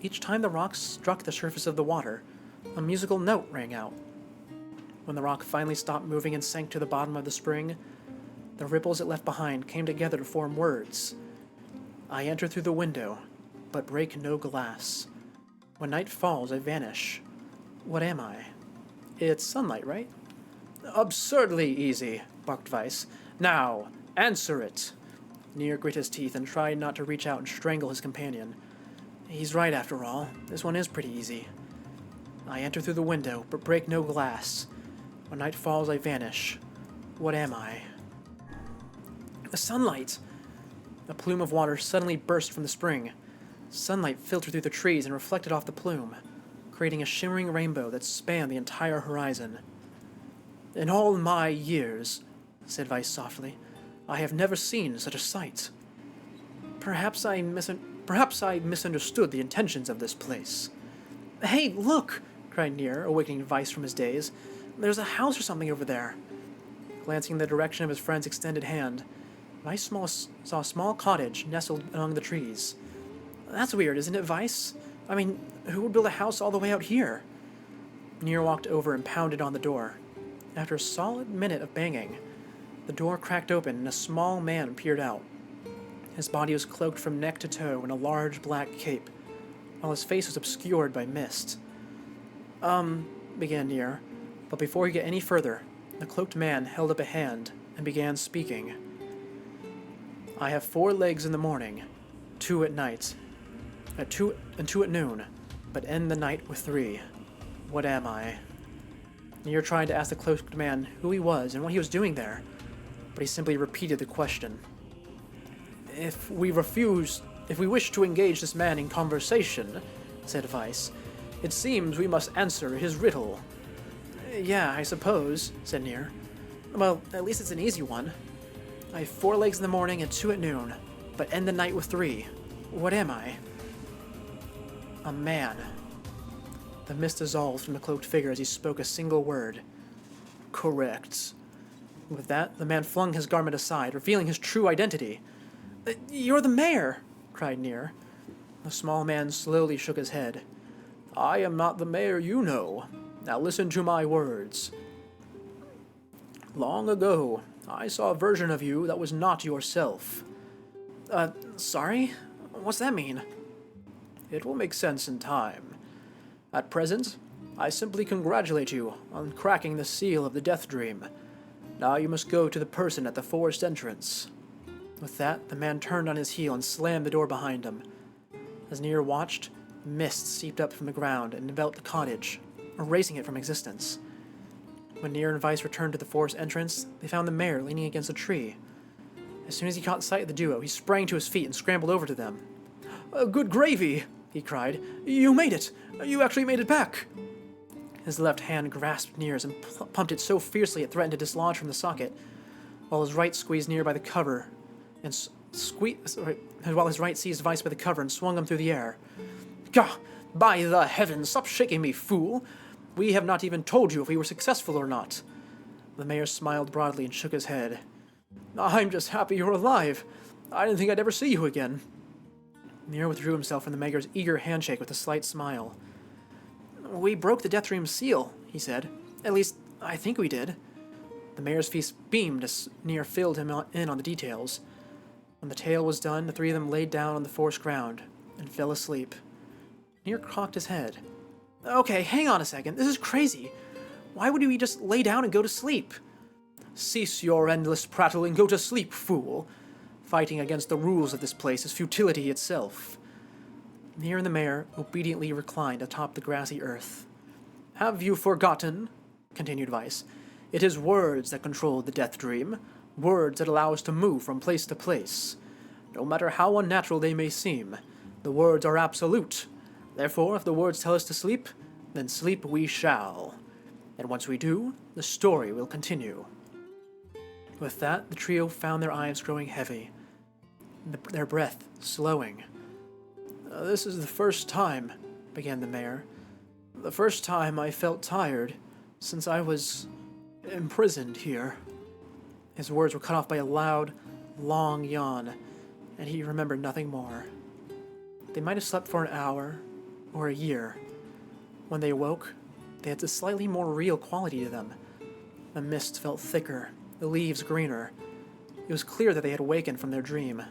Each time the rock struck the surface of the water, a musical note rang out. When the rock finally stopped moving and sank to the bottom of the spring, the ripples it left behind came together to form words. I enter through the window, but break no glass. When night falls, I vanish. What am I? It's sunlight, right? Absurdly easy, barked Weiss. Now, answer it. Nier grit his teeth and tried not to reach out and strangle his companion. He's right after all. This one is pretty easy. I enter through the window, but break no glass. When night falls, I vanish. What am I? The sunlight! A plume of water suddenly burst from the spring. Sunlight filtered through the trees and reflected off the plume, creating a shimmering rainbow that spanned the entire horizon. In all my years, said Weiss softly, I have never seen such a sight. Perhaps I misunderstood the intentions of this place. Hey, look! Cried Nier, awakening Weiss from his daze. There's a house or something over there. Glancing in the direction of his friend's extended hand, Weiss saw a small cottage nestled among the trees. That's weird, isn't it, Weiss? I mean, who would build a house all the way out here? Nier walked over and pounded on the door. After a solid minute of banging, the door cracked open and a small man peered out. His body was cloaked from neck to toe in a large black cape, while his face was obscured by mist. Began Nier, but before he could get any further, the cloaked man held up a hand and began speaking. I have 4 legs in the morning, 2 at night, 2 at noon, but end the night with 3. What am I? Nier tried to ask the cloaked man who he was and what he was doing there, but he simply repeated the question. If we wish to engage this man in conversation, said Weiss, it seems we must answer his riddle. Yeah, I suppose, said Nier. Well, at least it's an easy one. I have 4 legs in the morning and 2 at noon, but end the night with 3. What am I? A man. The mist dissolved from the cloaked figure as he spoke a single word. Correct. With that, the man flung his garment aside, revealing his true identity. You're the mayor, cried Nier. The small man slowly shook his head. I am not the mayor you know. Now listen to my words. Long ago, I saw a version of you that was not yourself. Sorry? What's that mean? It will make sense in time. At present, I simply congratulate you on cracking the seal of the Death Dream. Now you must go to the person at the forest entrance. With that, the man turned on his heel and slammed the door behind him. As Nier watched, mist seeped up from the ground and enveloped the cottage, erasing it from existence. When Nier and Weiss returned to the forest entrance, they found the mayor leaning against a tree. As soon as he caught sight of the duo, he sprang to his feet and scrambled over to them. Good gravy, he cried. You made it! You actually made it back! His left hand grasped Nier's and pumped it so fiercely it threatened to dislodge from the socket, while his right squeezed Nier by the cover and while his right seized Weiss by the cover and swung him through the air. Gah! By the heavens, stop shaking me, fool! We have not even told you if we were successful or not. The mayor smiled broadly and shook his head. I'm just happy you're alive. I didn't think I'd ever see you again. Nier withdrew himself from the mayor's eager handshake with a slight smile. We broke the Death Dream's seal, he said. At least, I think we did. The mayor's face beamed as Nier filled him in on the details. When the tale was done, the 3 of them laid down on the forest ground and fell asleep. Nier cocked his head. Okay, hang on a second. This is crazy. Why would we just lay down and go to sleep? Cease your endless prattle and go to sleep, fool. Fighting against the rules of this place is futility itself. Nier and the mayor obediently reclined atop the grassy earth. Have you forgotten, continued Weiss, it is words that control the Death Dream, words that allow us to move from place to place. No matter how unnatural they may seem, the words are absolute. Therefore, if the words tell us to sleep, then sleep we shall. And once we do, the story will continue. With that, the trio found their eyes growing heavy, their breath slowing. This is the first time, began the mayor. The first time I felt tired since I was imprisoned here. His words were cut off by a loud, long yawn, and he remembered nothing more. They might have slept for an hour or a year. When they awoke, they had a slightly more real quality to them. The mist felt thicker, the leaves greener. It was clear that they had awakened from their dream.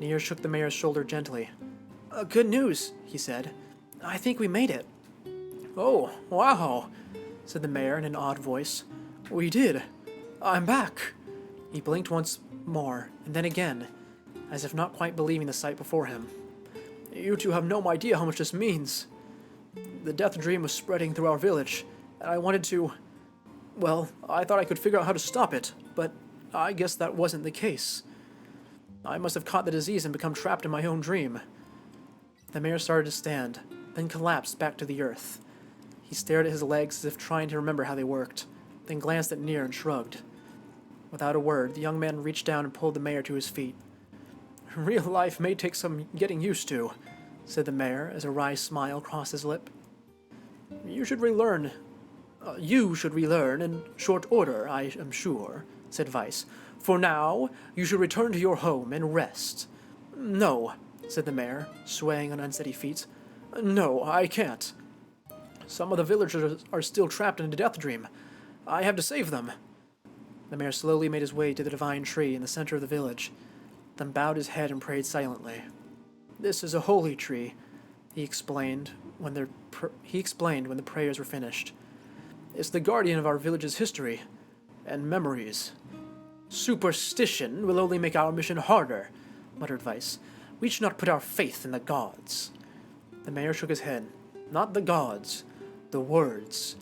Nier shook the mayor's shoulder gently. Good news, he said. I think we made it. Oh, wow, said the mayor in an odd voice. We did. I'm back. He blinked once more, and then again, as if not quite believing the sight before him. You two have no idea how much this means. The death dream was spreading through our village, and I wanted to... Well, I thought I could figure out how to stop it, but I guess that wasn't the case. I must have caught the disease and become trapped in my own dream. The mayor started to stand, then collapsed back to the earth. He stared at his legs as if trying to remember how they worked, then glanced at Nier and shrugged. Without a word, the young man reached down and pulled the mayor to his feet. Real life may take some getting used to, said the mayor as a wry smile crossed his lip. You should relearn in short order, I am sure, said Vice. For now, you should return to your home and rest. No, said the mayor, swaying on unsteady feet. No, I can't. Some of the villagers are still trapped in a death dream. I have to save them. The mayor slowly made his way to the divine tree in the center of the village, then bowed his head and prayed silently. This is a holy tree, he explained when the prayers were finished. It's the guardian of our village's history and memories. Superstition will only make our mission harder, muttered Vice. We should not put our faith in the gods. The mayor shook his head. Not the gods, the words.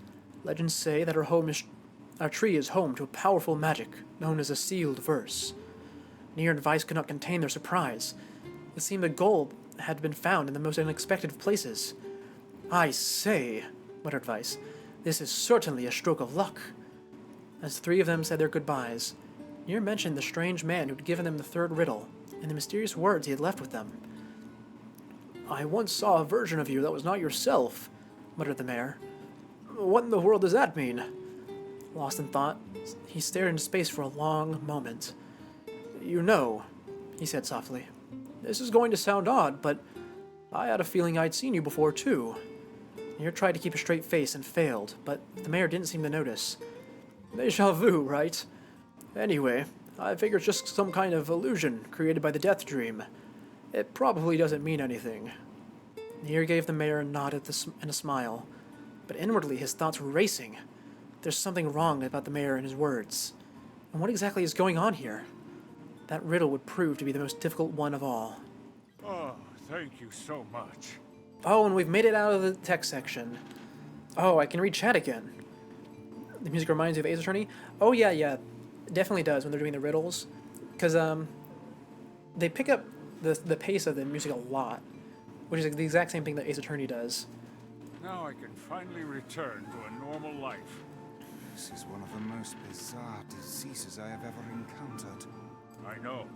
Legends say that our tree is home to a powerful magic known as a sealed verse. Nier and Vice could not contain their surprise. It seemed the gold had been found in the most unexpected of places. I say, muttered Vice, this is certainly a stroke of luck. As the three of them said their goodbyes, Nier mentioned the strange man who had given them the third riddle, and the mysterious words he had left with them. I once saw a version of you that was not yourself, muttered the mayor. What in the world does that mean? Lost in thought, he stared into space for a long moment. You know, he said softly, this is going to sound odd, but I had a feeling I'd seen you before, too. Nier tried to keep a straight face and failed, but the mayor didn't seem to notice. Deja vu, right? Anyway, I figure it's just some kind of illusion created by the death dream. It probably doesn't mean anything. Nier gave the mayor a nod and a smile, but inwardly his thoughts were racing. There's something wrong about the mayor and his words. And what exactly is going on here? That riddle would prove to be the most difficult one of all. Oh, thank you so much. Oh, and we've made it out of the text section. Oh, I can read chat again. The music reminds you of Ace Attorney? Oh, yeah, it definitely does when they're doing the riddles. Because, they pick up the pace of the music a lot, which is the exact same thing that Ace Attorney does. Now I can finally return to a normal life. This is one of the most bizarre diseases I have ever encountered. I know.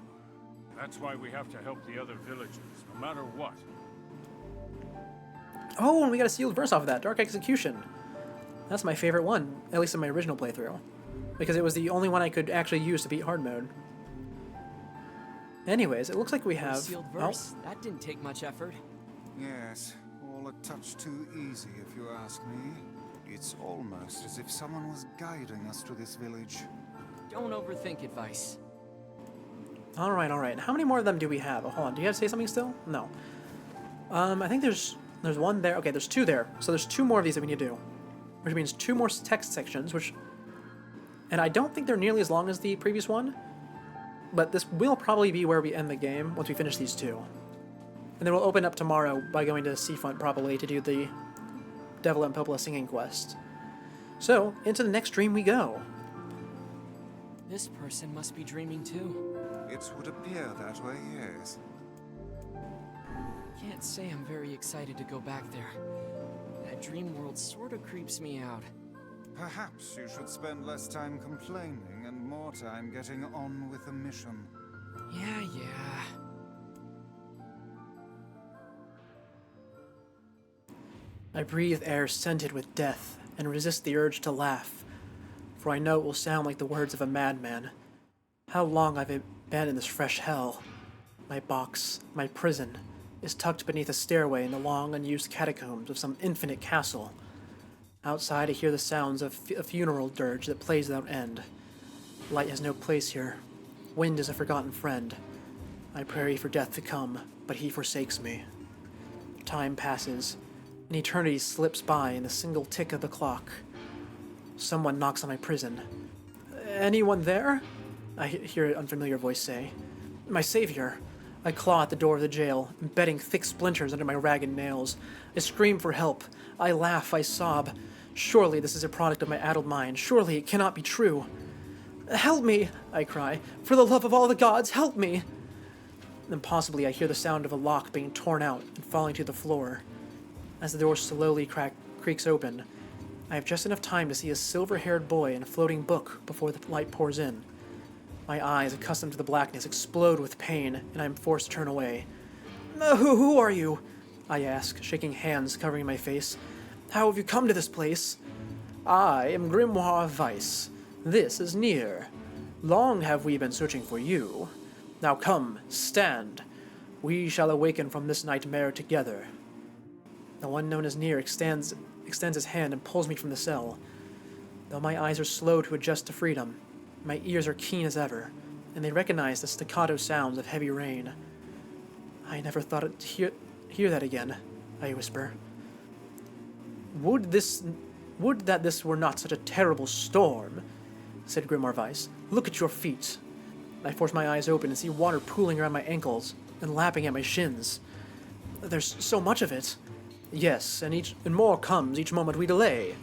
That's why we have to help the other villagers, no matter what. Oh, and we got a sealed verse off of that, Dark Execution. That's my favorite one, at least in my original playthrough, because it was the only one I could actually use to beat hard mode. Anyways, it looks like we have... Sealed verse. That didn't take much effort. Yes, all a touch too easy if you ask me. It's almost as if someone was guiding us to this village. Don't overthink advice. Alright. How many more of them do we have? Oh, hold on, do you have to say something still? No. I think there's one there. Okay, there's two there. So there's two more of these that we need to do. Which means two more text sections, which... And I don't think they're nearly as long as the previous one. But this will probably be where we end the game once we finish these two. And then we'll open up tomorrow by going to Seafront probably to do the Devil and Popola singing quest. So, into the next dream we go. This person must be dreaming too. It would appear that way, yes. Can't say I'm very excited to go back there. dream world sorta creeps me out. Perhaps you should spend less time complaining and more time getting on with the mission. Yeah. I breathe air scented with death and resist the urge to laugh, for I know it will sound like the words of a madman. How long I've been in this fresh hell. My box, my prison, is tucked beneath a stairway in the long unused catacombs of some infinite castle. Outside I hear the sounds of a funeral dirge that plays without end. Light has no place here. Wind is a forgotten friend. I pray for death to come, but he forsakes me. Time passes. An eternity slips by in a single tick of the clock. Someone knocks on my prison. Anyone there? I hear an unfamiliar voice say. My savior. I claw at the door of the jail, embedding thick splinters under my ragged nails. I scream for help. I laugh, I sob. Surely this is a product of my addled mind. Surely it cannot be true. Help me, I cry. For the love of all the gods, help me! Then possibly I hear the sound of a lock being torn out and falling to the floor. As the door slowly creaks open, I have just enough time to see a silver-haired boy in a floating book before the light pours in. My eyes, accustomed to the blackness, explode with pain, and I am forced to turn away. Who are you? I ask, shaking hands covering my face. How have you come to this place? I am Grimoire Weiss. This is Nier. Long have we been searching for you. Now come, stand. We shall awaken from this nightmare together. The one known as Nier extends his hand and pulls me from the cell. Though my eyes are slow to adjust to freedom, my ears are keen as ever, and they recognize the staccato sounds of heavy rain. I never thought I'd hear that again, I whisper. Would that this were not such a terrible storm, said Grimoire Weiss. Look at your feet. I force my eyes open and see water pooling around my ankles and lapping at my shins. There's so much of it. Yes, and more comes each moment we delay.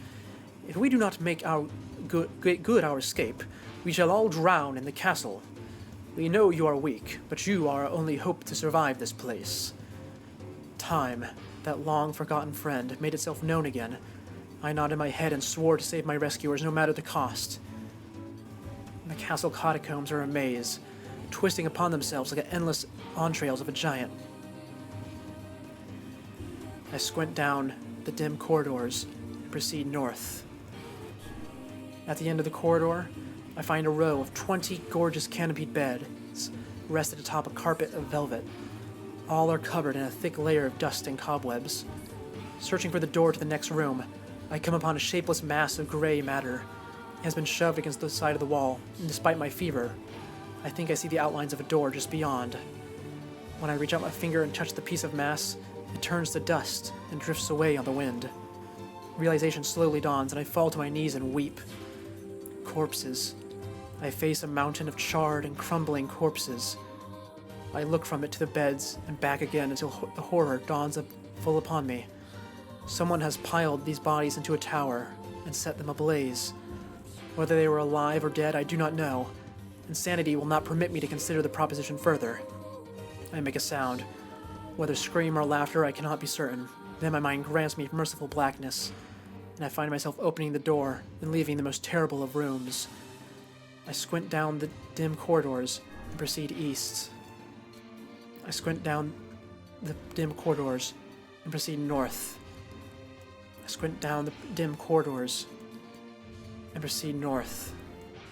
If we do not make good our escape, we shall all drown in the castle. We know you are weak, but you are our only hope to survive this place. Time, that long-forgotten friend, made itself known again. I nodded my head and swore to save my rescuers no matter the cost. The castle catacombs are a maze, twisting upon themselves like the endless entrails of a giant. I squint down the dim corridors and proceed north. At the end of the corridor, I find a row of 20 gorgeous canopied beds rested atop a carpet of velvet. All are covered in a thick layer of dust and cobwebs. Searching for the door to the next room, I come upon a shapeless mass of gray matter. It has been shoved against the side of the wall, and despite my fever, I think I see the outlines of a door just beyond. When I reach out my finger and touch the piece of mass, it turns to dust and drifts away on the wind. Realization slowly dawns, and I fall to my knees and weep. Corpses. I face a mountain of charred and crumbling corpses. I look from it to the beds and back again until the horror dawns full upon me. Someone has piled these bodies into a tower and set them ablaze. Whether they were alive or dead, I do not know. Insanity will not permit me to consider the proposition further. I make a sound. Whether scream or laughter, I cannot be certain. Then my mind grants me merciful blackness, and I find myself opening the door and leaving the most terrible of rooms. I squint down the dim corridors and proceed east. I squint down the dim corridors and proceed north. I squint down the dim corridors and proceed north.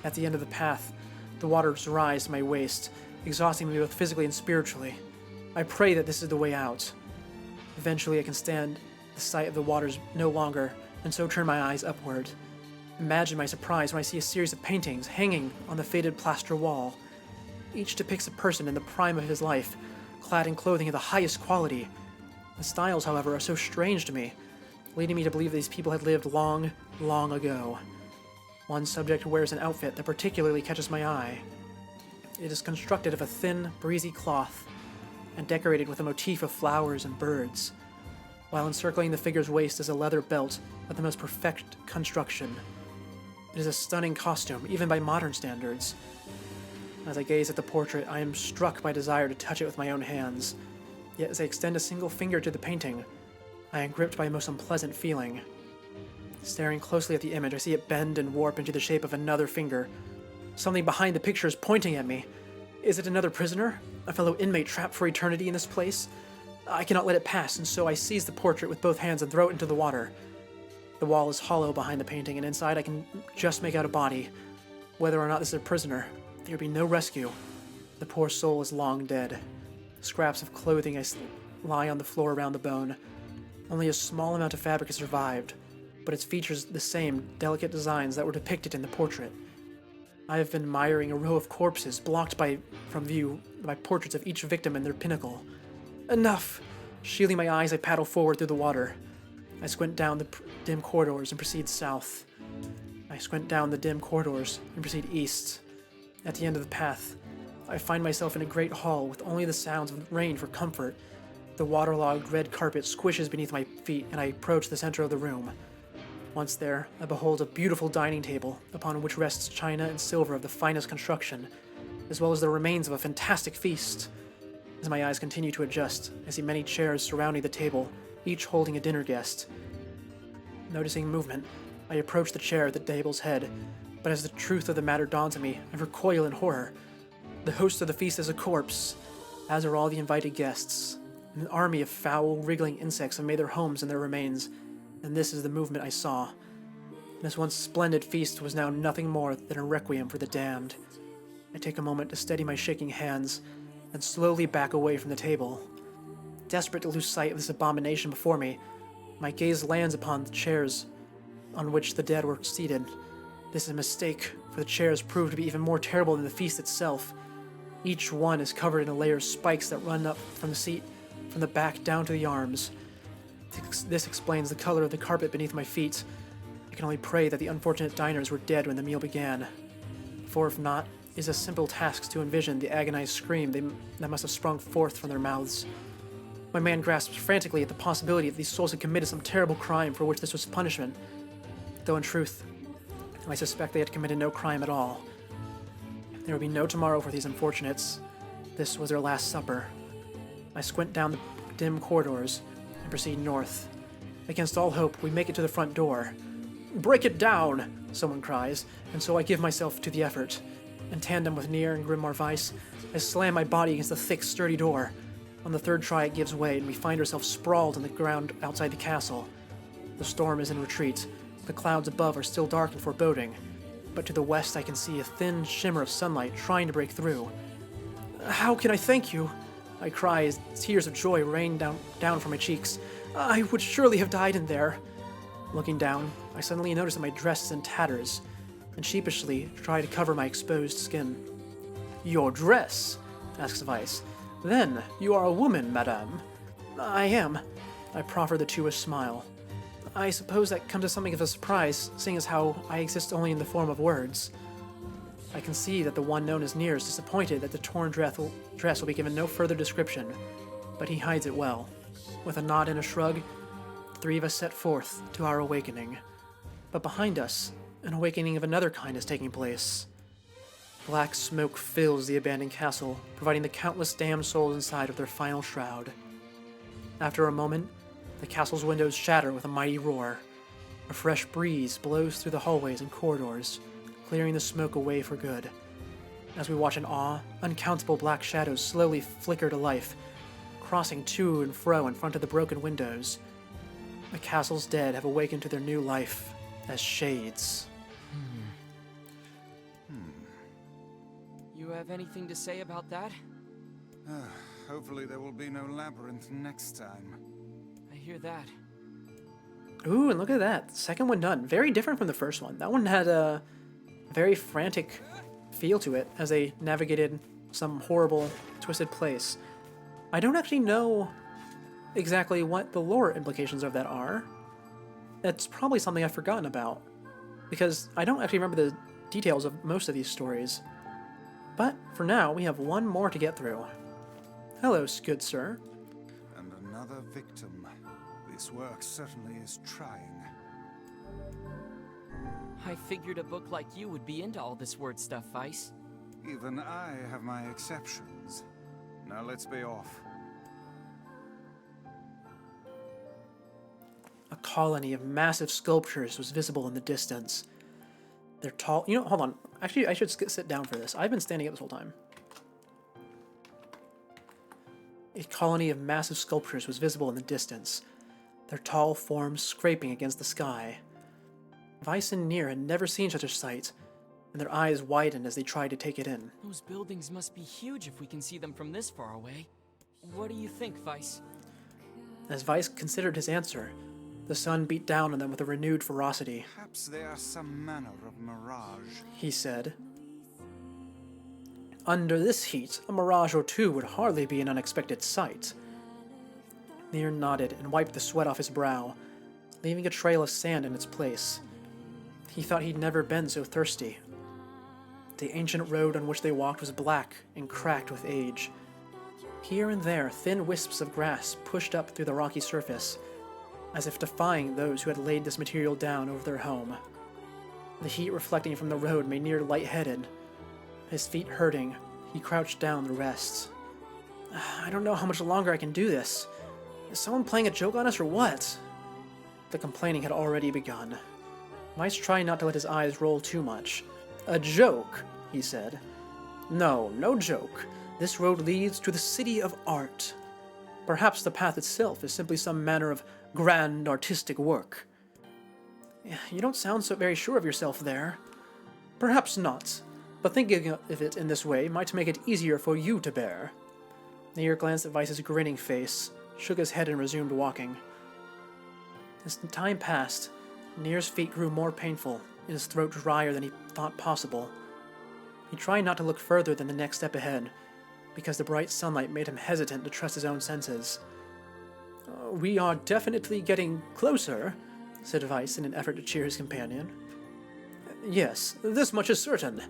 At the end of the path, the waters rise to my waist, exhausting me both physically and spiritually. I pray that this is the way out. Eventually I can stand the sight of the waters no longer, and so turn my eyes upward. Imagine my surprise when I see a series of paintings hanging on the faded plaster wall. Each depicts a person in the prime of his life, clad in clothing of the highest quality. The styles, however, are so strange to me, leading me to believe these people had lived long, long ago. One subject wears an outfit that particularly catches my eye. It is constructed of a thin, breezy cloth and decorated with a motif of flowers and birds, while encircling the figure's waist is a leather belt of the most perfect construction. It is a stunning costume, even by modern standards. As I gaze at the portrait, I am struck by desire to touch it with my own hands. Yet as I extend a single finger to the painting, I am gripped by a most unpleasant feeling. Staring closely at the image, I see it bend and warp into the shape of another finger. Something behind the picture is pointing at me. Is it another prisoner? A fellow inmate trapped for eternity in this place? I cannot let it pass, and so I seize the portrait with both hands and throw it into the water. The wall is hollow behind the painting, and inside I can just make out a body. Whether or not this is a prisoner, there will be no rescue. The poor soul is long dead. Scraps of clothing lie on the floor around the bone. Only a small amount of fabric has survived, but its features the same delicate designs that were depicted in the portrait. I have been admiring a row of corpses blocked from view by portraits of each victim and their pinnacle. Enough! Shielding my eyes, I paddle forward through the water. I squint down the dim corridors and proceed south. I squint down the dim corridors and proceed east. At the end of the path, I find myself in a great hall with only the sounds of rain for comfort. The waterlogged red carpet squishes beneath my feet, and I approach the center of the room. Once there, I behold a beautiful dining table, upon which rests china and silver of the finest construction, as well as the remains of a fantastic feast. As my eyes continue to adjust, I see many chairs surrounding the table, each holding a dinner guest. Noticing movement, I approach the chair at the table's head, but as the truth of the matter dawns on me, I recoil in horror. The host of the feast is a corpse, as are all the invited guests. An army of foul, wriggling insects have made their homes in their remains, and this is the movement I saw. This once splendid feast was now nothing more than a requiem for the damned. I take a moment to steady my shaking hands, and slowly back away from the table. Desperate to lose sight of this abomination before me, my gaze lands upon the chairs on which the dead were seated. This is a mistake, for the chairs prove to be even more terrible than the feast itself. Each one is covered in a layer of spikes that run up from the seat, from the back down to the arms. This explains the color of the carpet beneath my feet. I can only pray that the unfortunate diners were dead when the meal began. For if not, it is a simple task to envision the agonized scream that must have sprung forth from their mouths. My man grasps frantically at the possibility that these souls had committed some terrible crime for which this was punishment, though in truth, I suspect they had committed no crime at all. There will be no tomorrow for these unfortunates. This was their last supper. I squint down the dim corridors and proceed north. Against all hope, we make it to the front door. "Break it down!" someone cries, and so I give myself to the effort. In tandem with Nier and Grimoire Weiss, I slam my body against the thick, sturdy door. On the third try, it gives way, and we find ourselves sprawled on the ground outside the castle. The storm is in retreat. The clouds above are still dark and foreboding, but to the west I can see a thin shimmer of sunlight trying to break through. "How can I thank you?" I cry as tears of joy rain down from my cheeks. "I would surely have died in there." Looking down, I suddenly notice that my dress is in tatters, and sheepishly try to cover my exposed skin. "Your dress?" asks Weiss. "Then you are a woman, madame." "I am." I proffer the two a smile. I suppose that comes as something of a surprise, seeing as how I exist only in the form of words. I can see that the one known as Nier is disappointed that the torn dress will be given no further description, but he hides it well. With a nod and a shrug, the three of us set forth to our awakening. But behind us, an awakening of another kind is taking place. Black smoke fills the abandoned castle, providing the countless damned souls inside of their final shroud. After a moment, the castle's windows shatter with a mighty roar. A fresh breeze blows through the hallways and corridors, clearing the smoke away for good. As we watch in awe, uncountable black shadows slowly flicker to life, crossing to and fro in front of the broken windows. The castle's dead have awakened to their new life as shades. You have anything to say about that? Hopefully there will be no labyrinth next time. I hear that. Ooh, and look at that. The second one done. Very different from the first one. That one had a very frantic feel to it as they navigated some horrible, twisted place. I don't actually know exactly what the lore implications of that are. That's probably something I've forgotten about, because I don't actually remember the details of most of these stories. But for now, we have one more to get through. Hello, good sir. And another victim. This work certainly is trying. I figured a book like you would be into all this word stuff, Weiss. Even I have my exceptions. Now let's be off. A colony of massive sculptures was visible in the distance. They're tall. You know, hold on. Actually, I should sit down for this. I've been standing up this whole time. A colony of massive sculptures was visible in the distance, their tall forms scraping against the sky. Weiss and Nier had never seen such a sight, and their eyes widened as they tried to take it in. Those buildings must be huge if we can see them from this far away. What do you think, Weiss? As Weiss considered his answer, the sun beat down on them with a renewed ferocity. Perhaps they are some manner of mirage. He said. Under this heat, a mirage or two would hardly be an unexpected sight. Nier nodded and wiped the sweat off his brow, leaving a trail of sand in its place. He thought he'd never been so thirsty. The ancient road on which they walked was black and cracked with age. Here and there, thin wisps of grass pushed up through the rocky surface, as if defying those who had laid this material down over their home. The heat reflecting from the road made Nier lightheaded. His feet hurting, he crouched down to rest. I don't know how much longer I can do this. Is someone playing a joke on us or what? The complaining had already begun. Weiss tried not to let his eyes roll too much. A joke, he said. No, no joke. This road leads to the city of art. Perhaps the path itself is simply some manner of grand artistic work. You don't sound so very sure of yourself there. Perhaps not, but thinking of it in this way might make it easier for you to bear. Nier glanced at Weiss's grinning face, shook his head and resumed walking. As time passed, Nier's feet grew more painful, and his throat drier than he thought possible. He tried not to look further than the next step ahead, because the bright sunlight made him hesitant to trust his own senses. We are definitely getting closer, said Weiss in an effort to cheer his companion. Yes, this much is certain.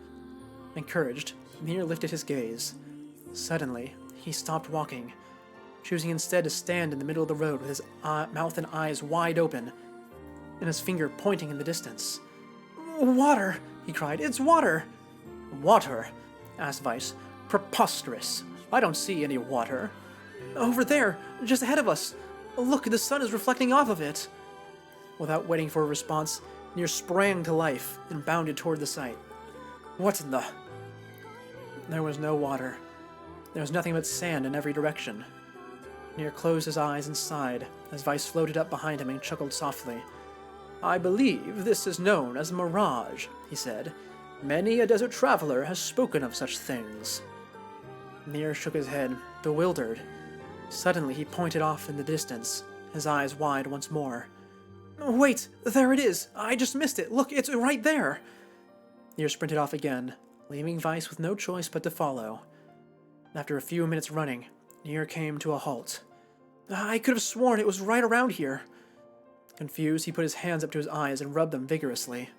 Encouraged, Nier lifted his gaze. Suddenly, he stopped walking, choosing instead to stand in the middle of the road with his mouth and eyes wide open, and his finger pointing in the distance. Water! He cried. It's water! Water? Asked Weiss. Preposterous. I don't see any water. Over there, just ahead of us. Look, the sun is reflecting off of it. Without waiting for a response, Nier sprang to life and bounded toward the sight. What in the... There was no water. There was nothing but sand in every direction. Nier closed his eyes and sighed as Weiss floated up behind him and chuckled softly. I believe this is known as mirage, he said. Many a desert traveler has spoken of such things. Nier shook his head, bewildered. Suddenly he pointed off in the distance, his eyes wide once more. Wait, there it is! I just missed it! Look, it's right there! Nier sprinted off again, leaving Weiss with no choice but to follow. After a few minutes running, Nier came to a halt. I could have sworn it was right around here. Confused, he put his hands up to his eyes and rubbed them vigorously.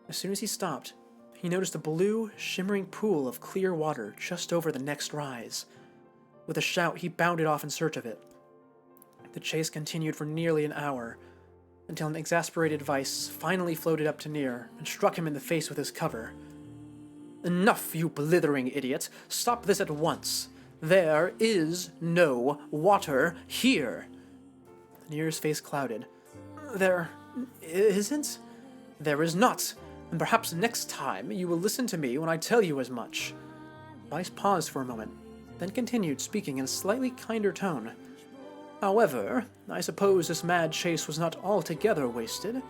As soon as he stopped, he noticed a blue, shimmering pool of clear water just over the next rise. With a shout, he bounded off in search of it. The chase continued for nearly an hour, until an exasperated Weiss finally floated up to Nier and struck him in the face with his cover. Enough, you blithering idiot! Stop this at once! There is no water here! Nier's face clouded. There isn't? There is not, and perhaps next time you will listen to me when I tell you as much. Weiss paused for a moment, then continued, speaking in a slightly kinder tone. However, I suppose this mad chase was not altogether wasted.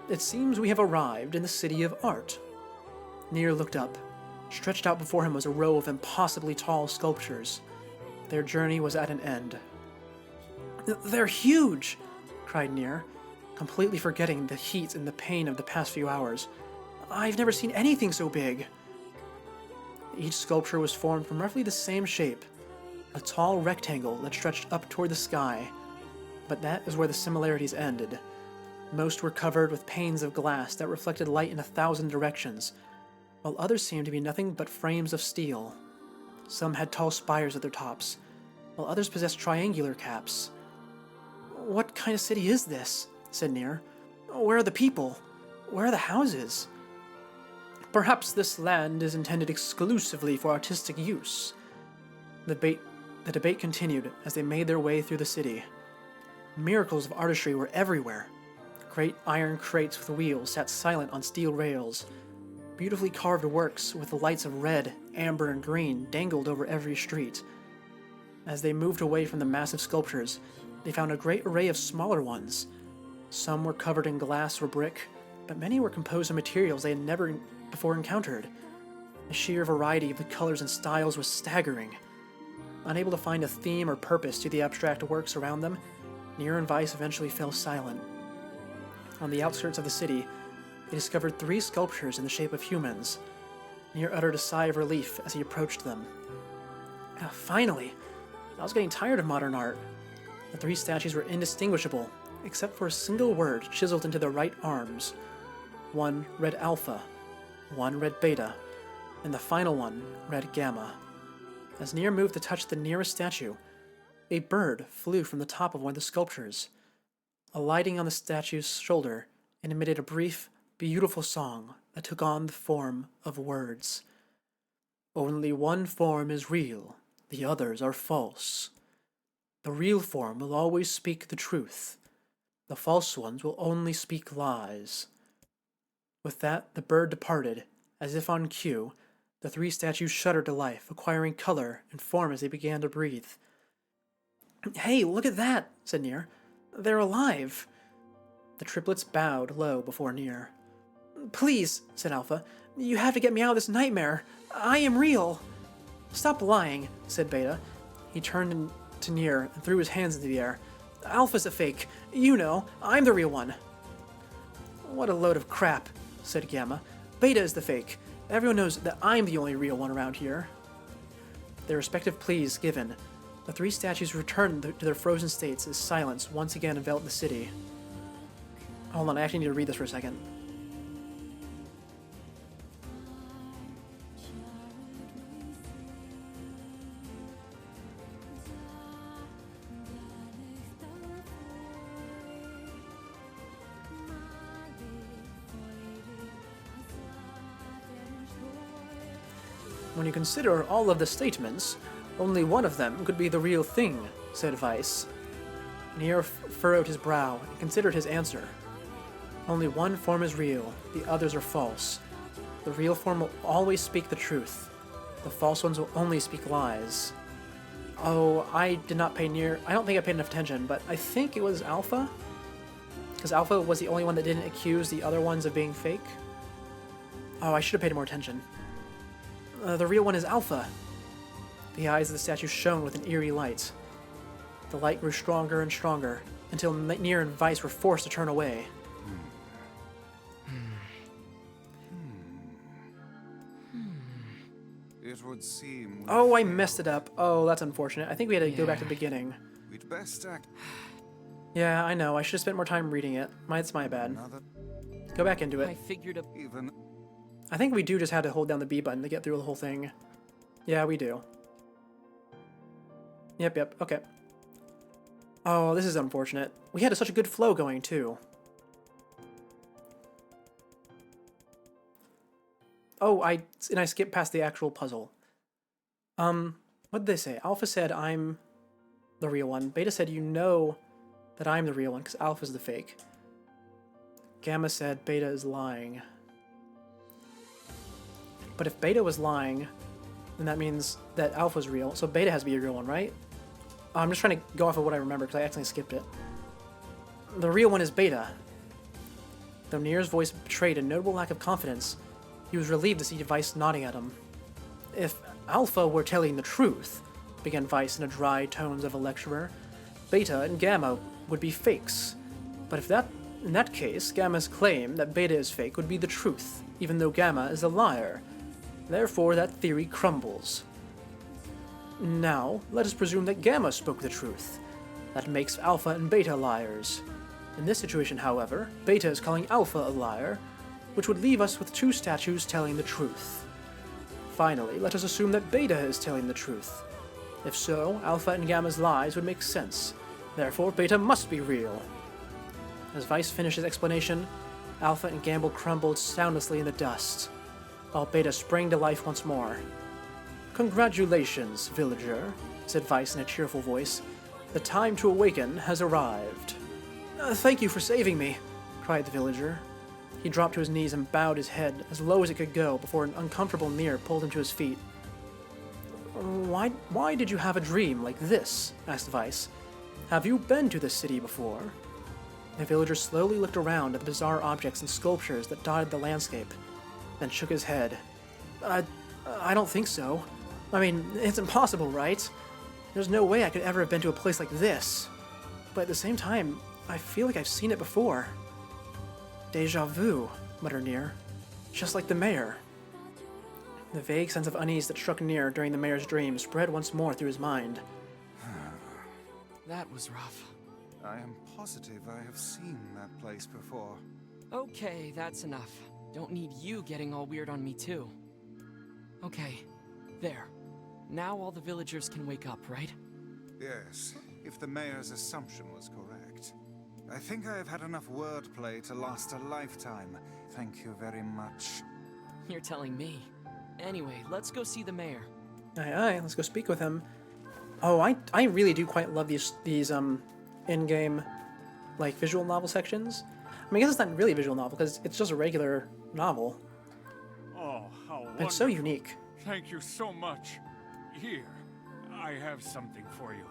It seems we have arrived in the city of art. Nier looked up. Stretched out before him was a row of impossibly tall sculptures. Their journey was at an end. They're huge! Cried Nier, completely forgetting the heat and the pain of the past few hours. I've never seen anything so big. Each sculpture was formed from roughly the same shape, a tall rectangle that stretched up toward the sky, but that is where the similarities ended. Most were covered with panes of glass that reflected light in 1,000 directions, while others seemed to be nothing but frames of steel. Some had tall spires at their tops, while others possessed triangular caps. What kind of city is this? Said Nier. Where are the people? Where are the houses? Perhaps this land is intended exclusively for artistic use. The debate continued as they made their way through the city. Miracles of artistry were everywhere, Great iron crates with wheels sat silent on steel rails. Beautifully carved works with the lights of red, amber, and green dangled over every street. As they moved away from the massive sculptures, they found a great array of smaller ones. Some were covered in glass or brick, but many were composed of materials they had never before encountered. The sheer variety of the colors and styles was staggering. Unable to find a theme or purpose to the abstract works around them, Nier and Weiss eventually fell silent. On the outskirts of the city, they discovered 3 sculptures in the shape of humans. Nier uttered a sigh of relief as he approached them. Finally! I was getting tired of modern art. The 3 statues were indistinguishable, except for a single word chiseled into their right arms. One read Alpha, one read Beta, and the final one read Gamma. As Nier moved to touch the nearest statue, a bird flew from the top of one of the sculptures. Alighting on the statue's shoulder, it emitted a brief, beautiful song that took on the form of words. Only one form is real, the others are false. The real form will always speak the truth. The false ones will only speak lies. With that, the bird departed. As if on cue, the 3 statues shuddered to life, acquiring color and form as they began to breathe. Hey, look at that, said Nier. They're alive. The triplets bowed low before Nier. Please, said Alpha, you have to get me out of this nightmare. I am real. Stop lying, said Beta. He turned to Nier and threw his hands into the air. Alpha's a fake. You know, I'm the real one. What a load of crap, said Gamma. Beta is the fake. Everyone knows that I'm the only real one around here. Their respective pleas given, the 3 statues returned to their frozen states as silence once again enveloped the city. Hold on, I actually need to read this for a second. When you consider all of the statements, only one of them could be the real thing, said Weiss. Nier furrowed his brow and considered his answer. Only one form is real, the others are false. The real form will always speak the truth. The false ones will only speak lies. Oh, I did not pay I don't think I paid enough attention, but I think it was Alpha? Because Alpha was the only one that didn't accuse the other ones of being fake? Oh, I should have paid more attention. The real one is Alpha. The eyes of the statue shone with an eerie light. The light grew stronger and stronger, until Nier and Weiss were forced to turn away. It would seem... Oh, I messed it up. Oh, that's unfortunate. I think we had to go back to the beginning. We'd best act... Yeah, I know. I should have spent more time reading it. It's my bad. Go back into I it. figured a... Even... I think we do just have to hold down the B button to get through the whole thing. Yeah, we do. Yep, okay. Oh, this is unfortunate. We had such a good flow going, too. Oh, I skipped past the actual puzzle. What did they say? Alpha said I'm the real one. Beta said you know that I'm the real one because Alpha's the fake. Gamma said Beta is lying. But if Beta was lying, then that means that Alpha's real, so Beta has to be a real one, right? I'm just trying to go off of what I remember because I accidentally skipped it. The real one is Beta. Though Nier's voice betrayed a notable lack of confidence, he was relieved to see Weiss nodding at him. If Alpha were telling the truth, began Weiss in the dry tones of a lecturer, Beta and Gamma would be fakes. But in that case, Gamma's claim that Beta is fake would be the truth, even though Gamma is a liar. Therefore, that theory crumbles. Now, let us presume that Gamma spoke the truth. That makes Alpha and Beta liars. In this situation, however, Beta is calling Alpha a liar, which would leave us with 2 statues telling the truth. Finally, let us assume that Beta is telling the truth. If so, Alpha and Gamma's lies would make sense. Therefore, Beta must be real. As Weiss finished his explanation, Alpha and Gamma crumbled soundlessly in the dust, while Beta sprang to life once more. Congratulations, villager, said Weiss in a cheerful voice. The time to awaken has arrived. Thank you for saving me, cried cried the villager. He dropped to his knees and bowed his head as low as it could go before an uncomfortable Nier pulled him to his feet. Why did you have a dream like this? Asked Vice. Have you been to this city before? The villager slowly looked around at the bizarre objects and sculptures that dotted the landscape, then shook his head. I don't think so. I mean, it's impossible, right? There's no way I could ever have been to a place like this. But at the same time, I feel like I've seen it before. Deja vu, muttered Nier. Just like the mayor. The vague sense of unease that struck Nier during the mayor's dream spread once more through his mind. That was rough. I am positive I have seen that place before. Okay, that's enough. Don't need you getting all weird on me too. Okay, there. Now all the villagers can wake up, right? Yes, if the mayor's assumption was correct. I think I have had enough wordplay to last a lifetime. Thank you very much. You're telling me. Anyway, let's go see the mayor. Aye, let's go speak with him. Oh, I really do quite love these in-game, like, visual novel sections. I mean, I guess it's not really a visual novel, because it's just a regular novel. Oh, how wonderful. It's so unique. Thank you so much. Here, I have something for you.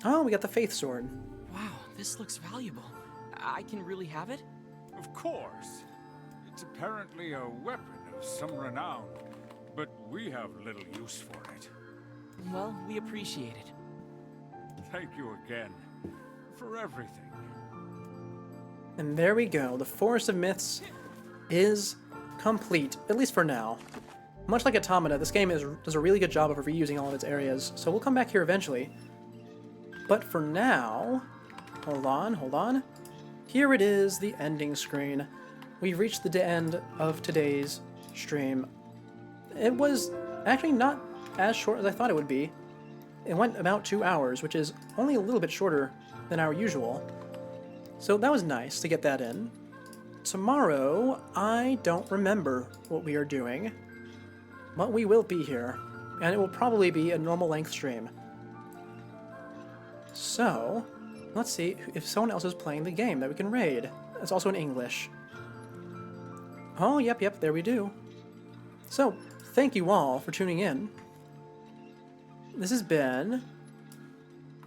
Oh, we got the Faith Sword. Wow, this looks valuable. I can really have it? Of course. It's apparently a weapon of some renown, but we have little use for it. Well, we appreciate it. Thank you again for everything. And there we go. The Forest of Myths is complete, at least for now. Much like Automata, this game does a really good job of reusing all of its areas, so we'll come back here eventually. But for now, hold on. Here it is, the ending screen. We've reached the end of today's stream. It was actually not as short as I thought it would be. It went about 2 hours, which is only a little bit shorter than our usual. So that was nice to get that in. Tomorrow, I don't remember what we are doing, but we will be here, and it will probably be a normal length stream. So, let's see if someone else is playing the game that we can raid. It's also in English. Oh, yep, there we do. So, thank you all for tuning in. This has been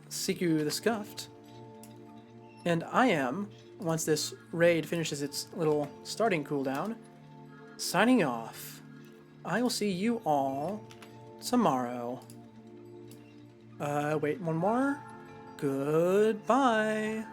Siku the Scuffed, and I am, once this raid finishes its little starting cooldown, signing off. I will see you all tomorrow. Wait, one more? Goodbye.